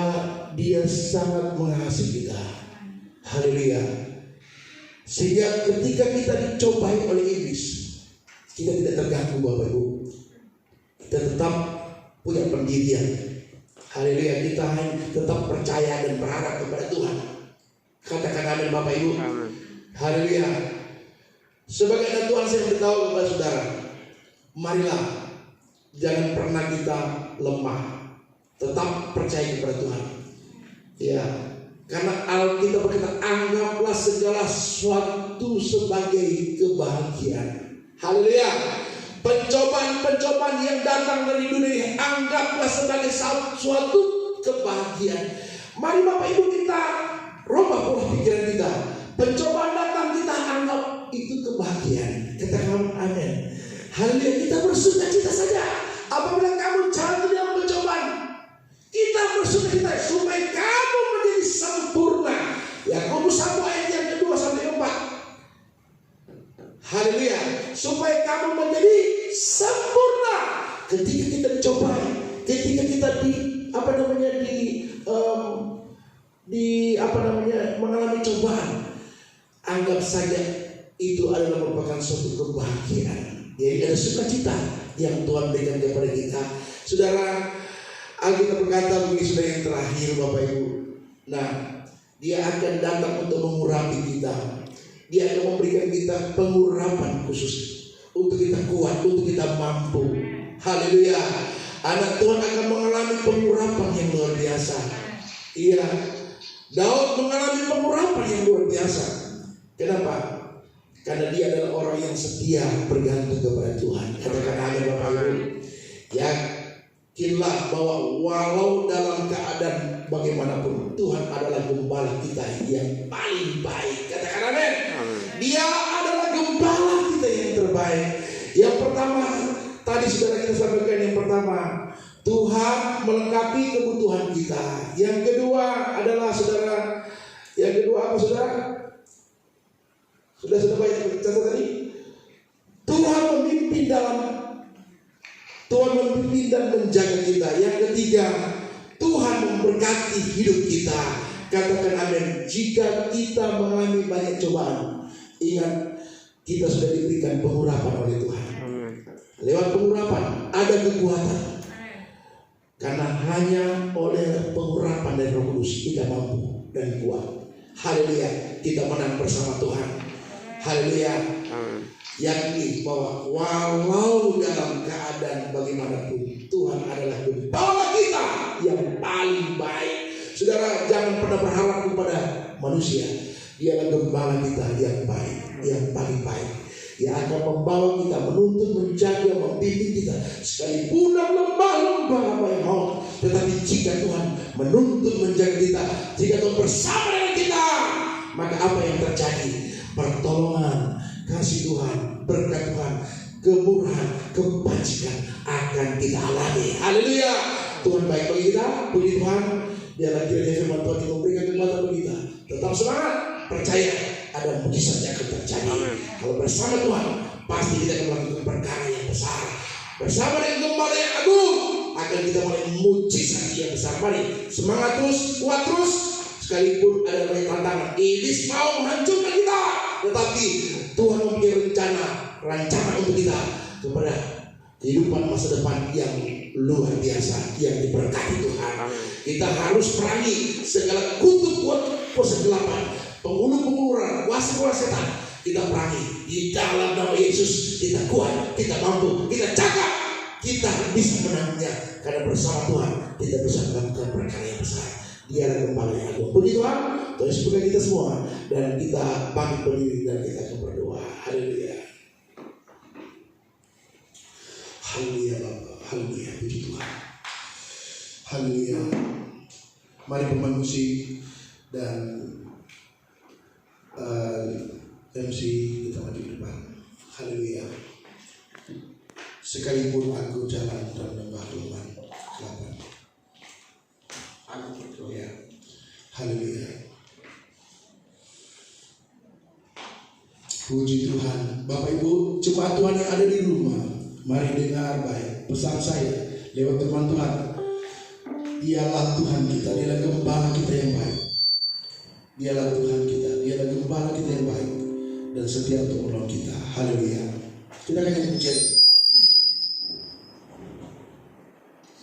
dia sangat mengasihi kita. Haleluya. Sehingga ketika kita dicobai oleh iblis, kita tidak terganggu Bapak Ibu. Kita tetap punya pendirian. Haleluya. Kita tetap percaya dan berharap kepada Tuhan. Katakan amin Bapak Ibu. Amin. Haleluya. Sebagai anak Tuhan, saya beritahu kepada saudara, marilah jangan pernah kita lemah, tetap percaya kepada Tuhan. Ya, karena Alkitab berkata, anggaplah segala sesuatu sebagai kebahagiaan. Haleluya. Pencobaan-pencobaan yang datang dari dunia ini, anggaplah sebagai suatu kebahagiaan. Mari Bapak Ibu kita rubah pola pikiran kita. Pencobaan datang, kita anggap itu kebahagiaan. Katakan amin. Haleluya. Kita bersukacita saja apabila kamu jatuh dalam pencobaan. Kita bersukacita supaya kamu menjadi sempurna. Yakobus 1 ayat yang kedua sampai 4. Haleluya. Supaya kamu menjadi sempurna. Ketika kita dicobai, ketika kita mengalami cobaan, anggap saja itu adalah merupakan suatu kebahagiaan. Jadi ada sukacita yang Tuhan berikan kepada kita. Saudara, Alkitab berkata bagi saudara yang terakhir Bapak Ibu. Nah, dia akan datang untuk mengurapi kita. Dia akan memberikan kita pengurapan khusus untuk kita kuat, untuk kita mampu. Haleluya. Anak Tuhan akan mengalami pengurapan yang luar biasa. Iya. Daud mengalami pengurapan yang luar biasa. Kenapa? Karena dia adalah orang yang setia bergantung kepada Tuhan. Katakan amin Bapak Ibu. Yakinlah bahwa walau dalam keadaan bagaimanapun, Tuhan adalah gembala kita yang paling baik. Katakan amin. Dia adalah gembala kita yang terbaik. Yang pertama, tadi saudara kita sampaikan yang pertama, Tuhan melengkapi kebutuhan kita. Yang kedua adalah saudara, yang kedua apa saudara? Sudah baik catat tadi. Tuhan memimpin dan menjaga kita. Yang ketiga, Tuhan memberkati hidup kita. Katakan amin. Jika kita mengalami banyak cobaan, ingat kita sudah diberikan pengurapan oleh Tuhan. Lewat pengurapan ada kekuatan. Karena hanya oleh pengurapan dari Roh Kudus kita mampu dan kuat. Haleluya. Kita menang bersama Tuhan. Haleluya. Yakni bahwa walau dalam keadaan bagaimanapun, Tuhan adalah gembala kita yang paling baik. Saudara, jangan pernah berharap kepada manusia. Dia adalah gembala kita yang baik, yang paling baik. Dia akan membawa kita, menuntun, menjaga, membimbing kita sekalipun dalam lembah-lembah apa yang mau. Tetapi jika Tuhan menuntun, menjaga kita, jika Tuhan bersama dengan kita, maka apa yang terjadi? Pertolongan, kasih Tuhan, berkat Tuhan, kemurahan, kebajikan akan kita alami. Haleluya. Tuhan baik bagi kita. Puji Tuhan. Dia lagi firman Tuhan yang memberikan kekuatan bagi kita. Tetap semangat, percaya ada mujizat yang akan terjadi. Kalau bersama Tuhan, pasti kita akan melakukan perkara yang besar. Bersama dengan Gembala yang agung, akan kita mulai mujizat yang besar. Mari semangat terus, kuat terus. Sekalipun ada banyak tantangan, iblis mau menghancurkan kita, tetapi Tuhan mempunyai rancangan untuk kita kepada kehidupan masa depan yang luar biasa, yang diberkati Tuhan. Kita harus perangi segala kuasa kegelapan, penghulu-penghuluran, kuasa-kuasa setan. Kita perangi di dalam nama Yesus. Kita kuat, kita mampu, kita cakap, kita bisa menangnya. Karena bersama Tuhan kita bisa melakukan perkara yang besar. Dia adalah Gembala yang agung. Puji Tuhan, terus buka kita semua dan kita bangkit berdiri dan kita akan berdoa. Haleluya. Haleluya Bapak, haleluya, puji Tuhan. Haleluya. Mari pemain musik dan MC kita maju di depan. Haleluya. Sekalipun aku jalan dalam lembah gelap, aku percaya. Haleluya. Puji Tuhan. Bapak Ibu jemaat Tuhan yang ada di rumah, mari dengar baik pesan saya lewat firman Tuhan. Dialah Tuhan kita, dialah Gembala kita yang baik. Dialah Tuhan kita, dialah Gembala kita yang baik dan setia untuk menolong kita. Haleluya. Kita akan nyanyi pujian.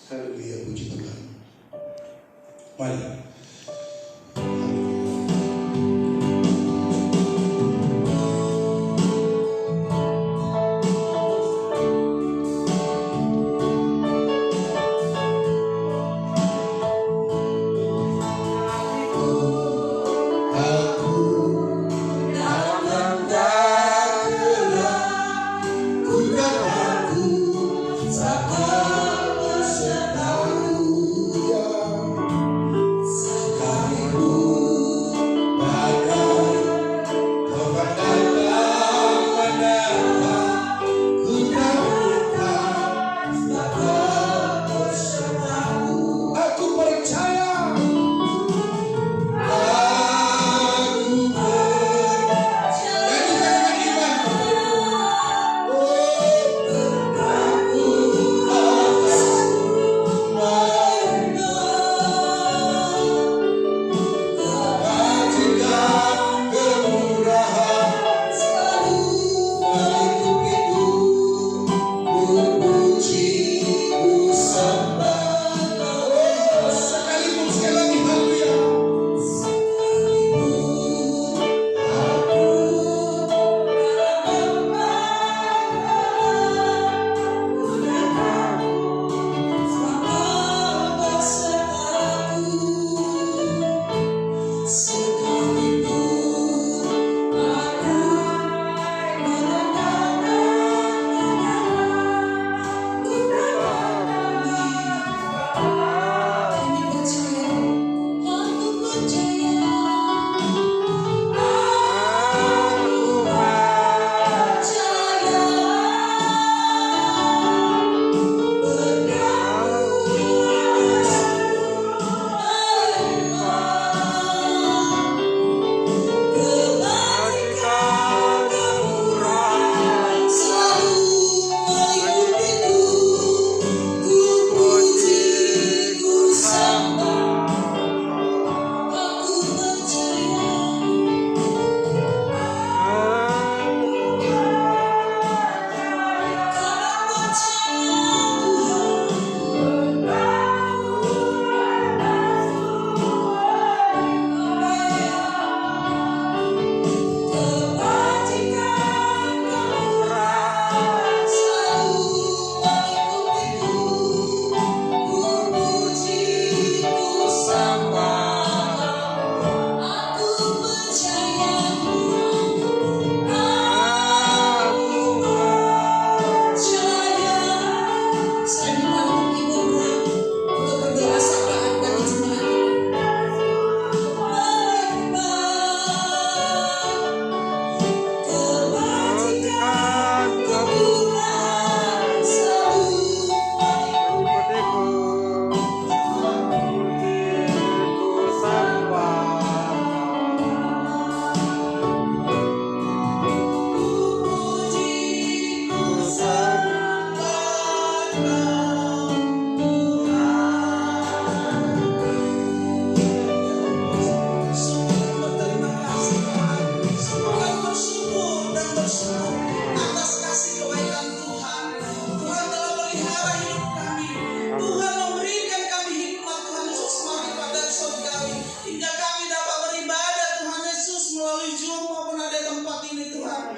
Haleluya, puji Tuhan. Mari. Sa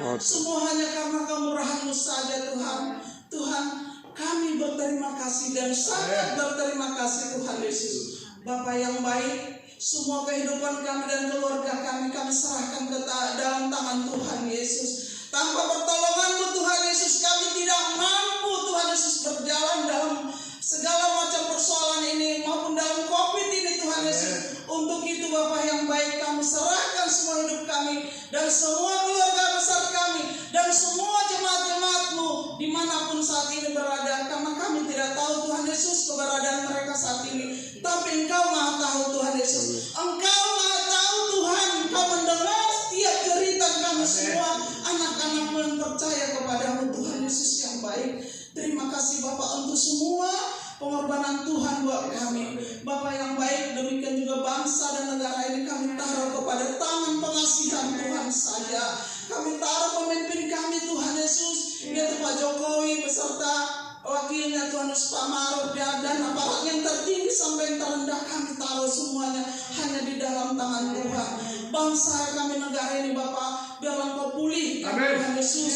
Semua hanya karena kemurahan-Mu saja Tuhan. Tuhan, kami berterima kasih dan sangat berterima kasih Tuhan Yesus. Bapa yang baik, semua kehidupan kami dan keluarga kami serahkan ke dalam tangan Tuhan Yesus. Tanpa pertolongan-Mu Tuhan Yesus, kami tidak mampu Tuhan Yesus berjalan dalam segala macam persoalan ini maupun dalam COVID ini Tuhan Yesus. Untuk itu Bapa yang baik, kami serahkan semua hidup kami dan semua keluarga besar kami dan semua jemaat-jemaat-Mu dimanapun saat ini berada, karena kami tidak tahu Tuhan Yesus keberadaan mereka saat ini, tapi Engkau Maha tahu Tuhan Yesus. Engkau Maha tahu Tuhan, Engkau mendengar setiap cerita kami semua anak-anak-Mu yang percaya kepada-Mu Tuhan Yesus yang baik. Terima kasih Bapak untuk semua pengorbanan Tuhan buat kami. Bapak yang baik, demikian juga bangsa dan negara ini kami taruh kepada tangan pengasihan Tuhan saja. Kami taruh pemimpin kami Tuhan Yesus, yaitu Pak Jokowi beserta wakilnya Tuhan Yesus Pak Maruf dan aparat yang tertinggi sampai yang terendah, kami taruh semuanya hanya di dalam tangan Tuhan. Bangsa kami, negara ini Bapak, biarlah Kau pulihkan Tuhan Yesus.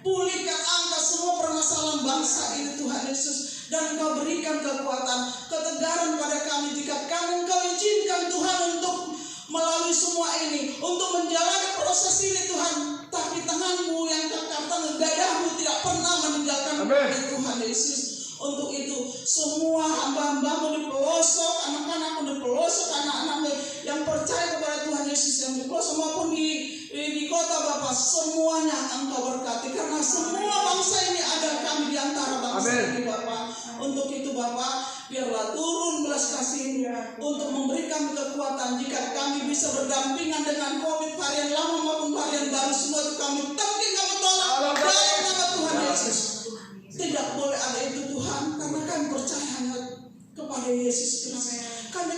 Pulihkan, angkat semua permasalahan bangsa ini Tuhan Yesus, dan Engkau berikan kekuatan, ketegaran pada kami jika kami Engkau izinkan Tuhan untuk melalui semua ini, untuk menjalani proses ini Tuhan. Tapi tangan-Mu yang kekal, gagah-Mu tidak pernah meninggalkan kami Tuhan Yesus. Untuk itu semua hamba-hamba-Mu di pelosok, anak-anak-Mu di pelosok, anak-anak-Mu yang percaya kepada Tuhan Yesus yang di pelosok maupun di kota Bapa, semuanya Engkau berkati, karena semua bangsa ini ada kami di antara bangsa ini Bapa. Untuk itu Bapa, biarlah turun belas kasih untuk memberi kami kekuatan jika kami bisa berdampingan dengan COVID varian lama maupun varian baru, semua itu kami kami tolak dalam nama Tuhan Yesus. Tidak boleh ada itu Tuhan, karena kami percaya hanya kepada Yesus Kristus. Kami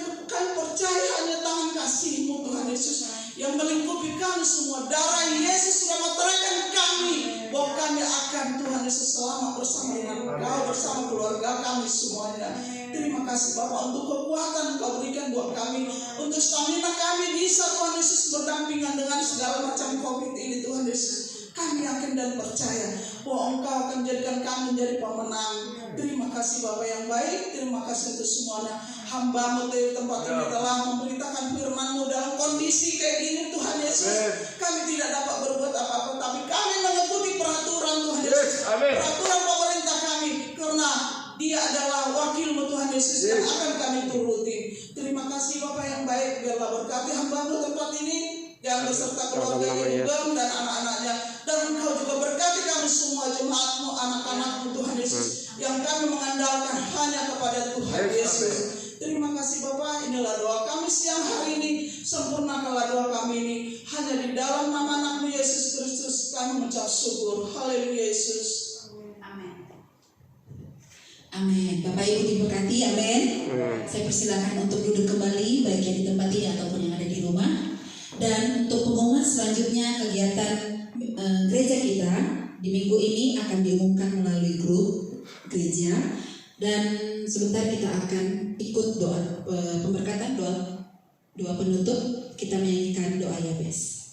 percaya hanya tangan kasih-Mu Tuhan Yesus yang melingkupi kami semua. Darah Yesus sudah meteraikan kami, bahwa kami akan Tuhan Yesus selamat bersama dengan Engkau, bersama keluarga kami semuanya. Terima kasih Bapak untuk kekuatan Engkau berikan buat kami, untuk stamina kami bisa Tuhan Yesus berdampingan dengan segala macam COVID ini Tuhan Yesus. Kami yakin dan percaya bahwa Engkau akan jadikan kami menjadi pemenang. Terima kasih Bapak yang baik. Terima kasih untuk semuanya. Hamba-Mu di tempat ini telah memberitakan firman-Mu dalam kondisi kayak gini Tuhan Yesus. Kami tidak dapat berbuat apa-apa, tapi kami mengikuti peraturan Tuhan Yesus. Peraturan pemerintah kami, karena Dia adalah wakil-Mu Tuhan Yesus yang akan kami turuti. Terima kasih Bapak yang baik. Biarlah berkati hamba-Mu tempat ini yang beserta keluarga Yudam dan anak-anaknya, dan Engkau juga berkati kami semua jemaat-Mu, anak-anak-Mu Tuhan Yesus, yang kami mengandalkan hanya kepada Tuhan Yesus. Terima kasih Bapak, inilah doa kami siang hari ini. Sempurnakanlah doa kami ini, hanya di dalam nama anak-Mu Yesus Kristus kami mengucap syukur. Haleluya Yesus. Amin. Amin. Bapak Ibu diberkati, amin. Saya persilakan untuk duduk kembali, baik yang di tempat ini ataupun yang ada di rumah. Dan untuk pengumuman selanjutnya kegiatan gereja kita di minggu ini akan diumumkan melalui grup gereja, dan sebentar kita akan ikut doa pemberkatan, doa penutup. Kita menyanyikan doa Yabes.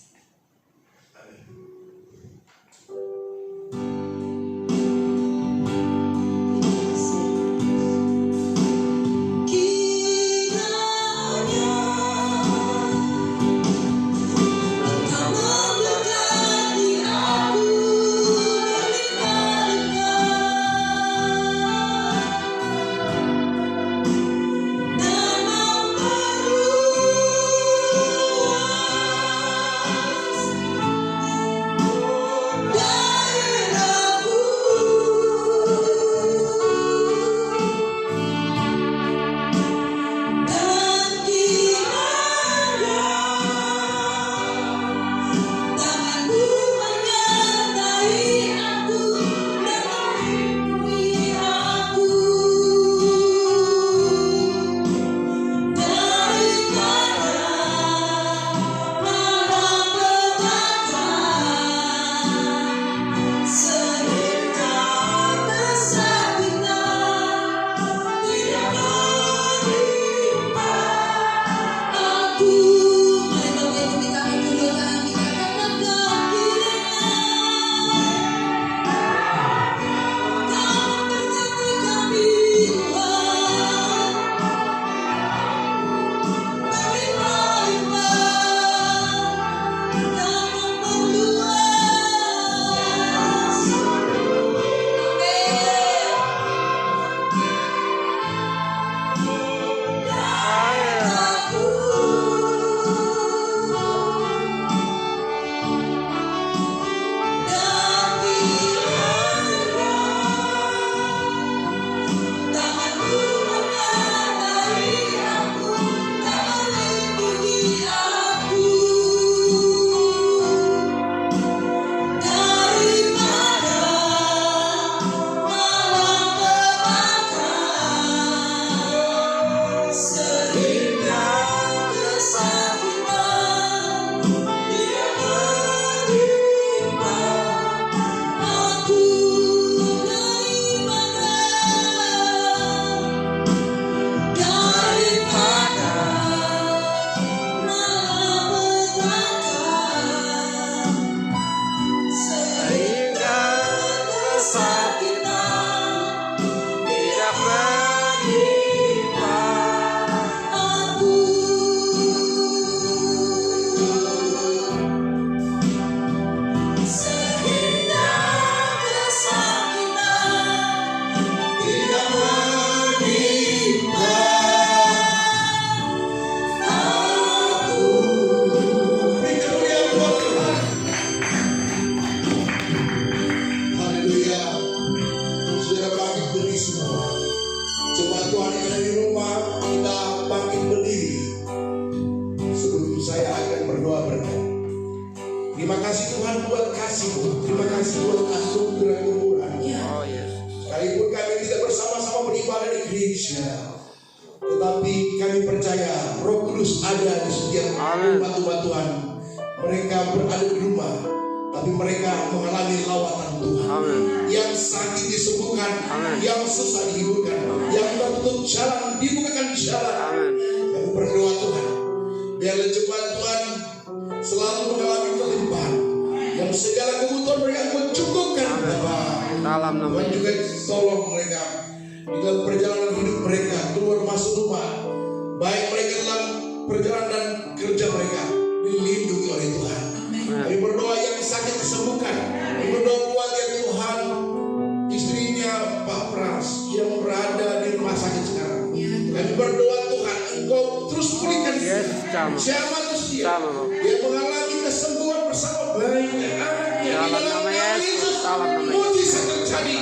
kasih-Mu, terima kasih buat anugerah kemurahan. Oh yes. Sekalipun kami tidak bersama-sama beribadah di gereja, tetapi kami percaya Roh Kudus ada di setiap umat-umat Tuhan. Mereka berada di rumah, tapi mereka mengalami lawatan Tuhan. Amin. Yang sakit disembuhkan, Amin. yang susah dihiburkan, yang tertutup jalan dibukakan jalan. Amin. Kami berdoa Tuhan, biarlah jemaat Tuhan selalu mengalami kelimpahan, yang segala kebutuhan mereka Engkau cukupkan. Bapak, Dalam nama Tuhan juga tolong mereka di dalam perjalanan hidup mereka, keluar masuk rumah, baik mereka dalam perjalanan dan kerja mereka, dilindungi oleh Tuhan. Kami berdoa yang sakit disembuhkan. Kami berdoa buat ya Tuhan, istrinya Pak Pras yang berada di rumah sakit sekarang. Kami berdoa Tuhan, Engkau terus pulihkan dia. Siapa terus dia? Dia mengalami kesembuhan bersama bayinya, anaknya. Di dalam nama Yesus, mujizat terjadi,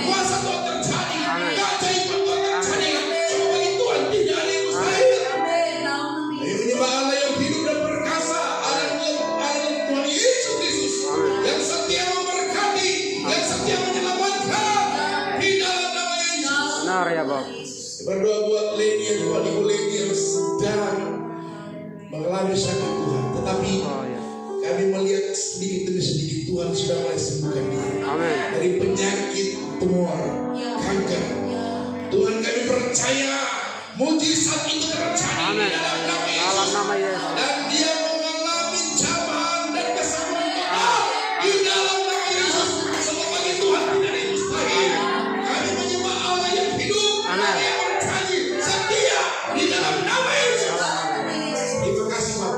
kuasa Tuhan terjadi, keajaiban Tuhan terjadi. Cuma bagi Tuhan tidak ada yang mustahil. Kami menyembah Allah yang hidup dan perkasa, Allah Tuhan Yesus Kristus, yang setia memberkati, yang setia menyelamatkan. Di dalam nama Yesus. Benar ya Bob. Berdoa buat Lady yang Tuhan, Ibu Lady yang sedang mengalami sakit Tuhan, tetapi Oh yes. kami melihat sedikit demi sedikit Tuhan sudah mulai sembuhkan dia Amin. dari penyakit tumor, kanker. Tuhan kami percaya mujizat itu terjadi Amin. di dalam nama Dalam Yesus, nama Yesus. dan dia mengalami jambahan dan kesembuhan total di dalam nama Yesus. Sebab bagi Tuhan tidak ada yang mustahil. Kami menyembah Allah yang hidup, Allah yang berjanji setia di dalam nama Yesus. Terima kasih Bapak.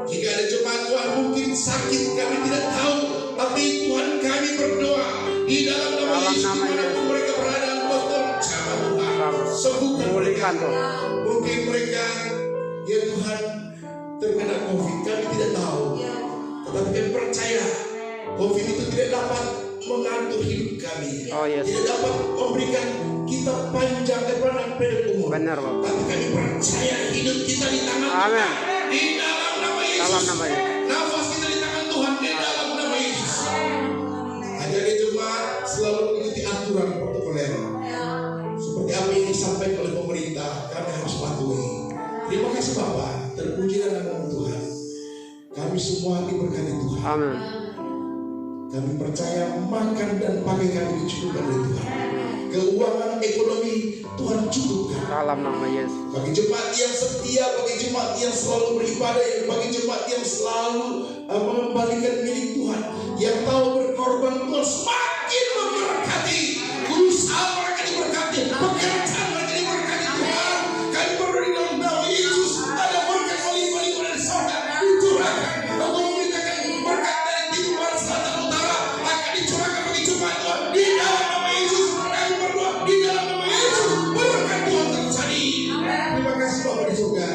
Jika ada jemaat Tuhan mungkin sakit, kami tidak tahu, tapi Tuhan kami berdoa di dalam nama Yesus, dimanapun mereka berada, Engkau tolong jamah Tuhan, sembuhkan mereka. Mungkin mereka ya Tuhan terkena COVID, kami tidak tahu, tetapi kami percaya COVID itu tidak dapat mengatur hidup kami, Oh yes. tidak dapat memberikan kita panjang dan pendek umur. Benar Bob. Tapi kami percaya hidup kita di tangan Amin. Tuhan, di dalam nama Yesus. Dalam nama Yesus. Nafas kita di tangan Tuhan, di dalam nama Yesus. Ajari jemaat selalu mengikuti aturan protokoler. Seperti apa yang disampaikan oleh pemerintah, kami harus patuhi. Terima kasih Bapak, terpujilah nama Tuhan. Kami semua diberkati Tuhan. Amin. Kami percaya makan dan pakai kami dicukupkan oleh Tuhan. Keuangan ekonomi Tuhan cukupkan. Dalam nama Yesus. Bagi jemaat yang setia, bagi jemaat yang selalu beribadah, bagi jemaat yang selalu mengembalikan milik Tuhan, yang tahu berkorban, Tuhan semakin memberkati. Usaha mereka diberkati, pekerjaan mereka diberkati Tuhan. Kami berdoa di dalam nama Yesus, ada berkat melimpah-limpah dari surga dicurahkan. Engkau memberitakan berkat dari timur, barat, selatan, utara akan dicurahkan bagi jemaat Tuhan di dalam nama Yesus. Kami berdoa di dalam nama Yesus, berkat Tuhan terjadi. Terima kasih Bapak di surga.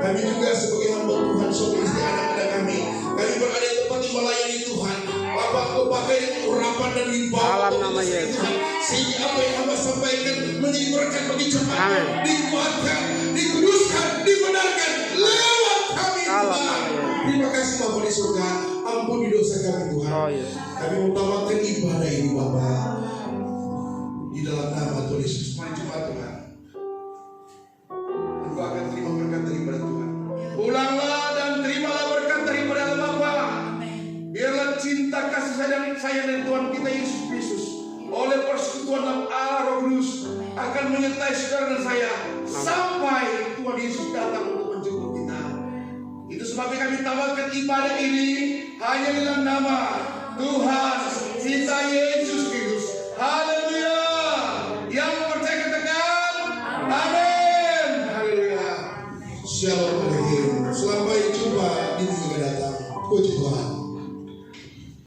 Kami juga sebagai hamba Tuhan, suami istri, anak-anak kami berada di tempat yang melayani Tuhan. Bapak, Engkau pakai urapan dan limpah Dalam nama Yesus. sehingga apa yang hamba sampaikan menjadi berkat bagi jemaat, Amin. dikuatkan, dikuduskan, dibenarkan lewat kami Dalam Tuhan. nama Yesus. Terima kasih Bapak di surga. Ampuni dosa kami Tuhan. Oh yes. Kami utamakan ibadah ini Bapak di dalam nama Tuhan Yesus. Mari jemaat Tuhan, Engkau akan terima berkat daripada Tuhan. Pulanglah dan terimalah berkat daripada Allah Bapa. Biarlah cinta kasih sayang dari Tuhan kita Yesus Kristus oleh persekutuan dalam Allah Roh Kudus akan menyertai saudara dan saya sampai Tuhan Yesus datang untuk menjemput kita. Itu sebabnya kami tawarkan ibadah ini hanya dalam nama Tuhan kita Yesus Kristus. Haleluya. Yang percaya katakan amin. Haleluya. Shalom alaikum. Sampai jumpa di minggu datang. Puji Tuhan.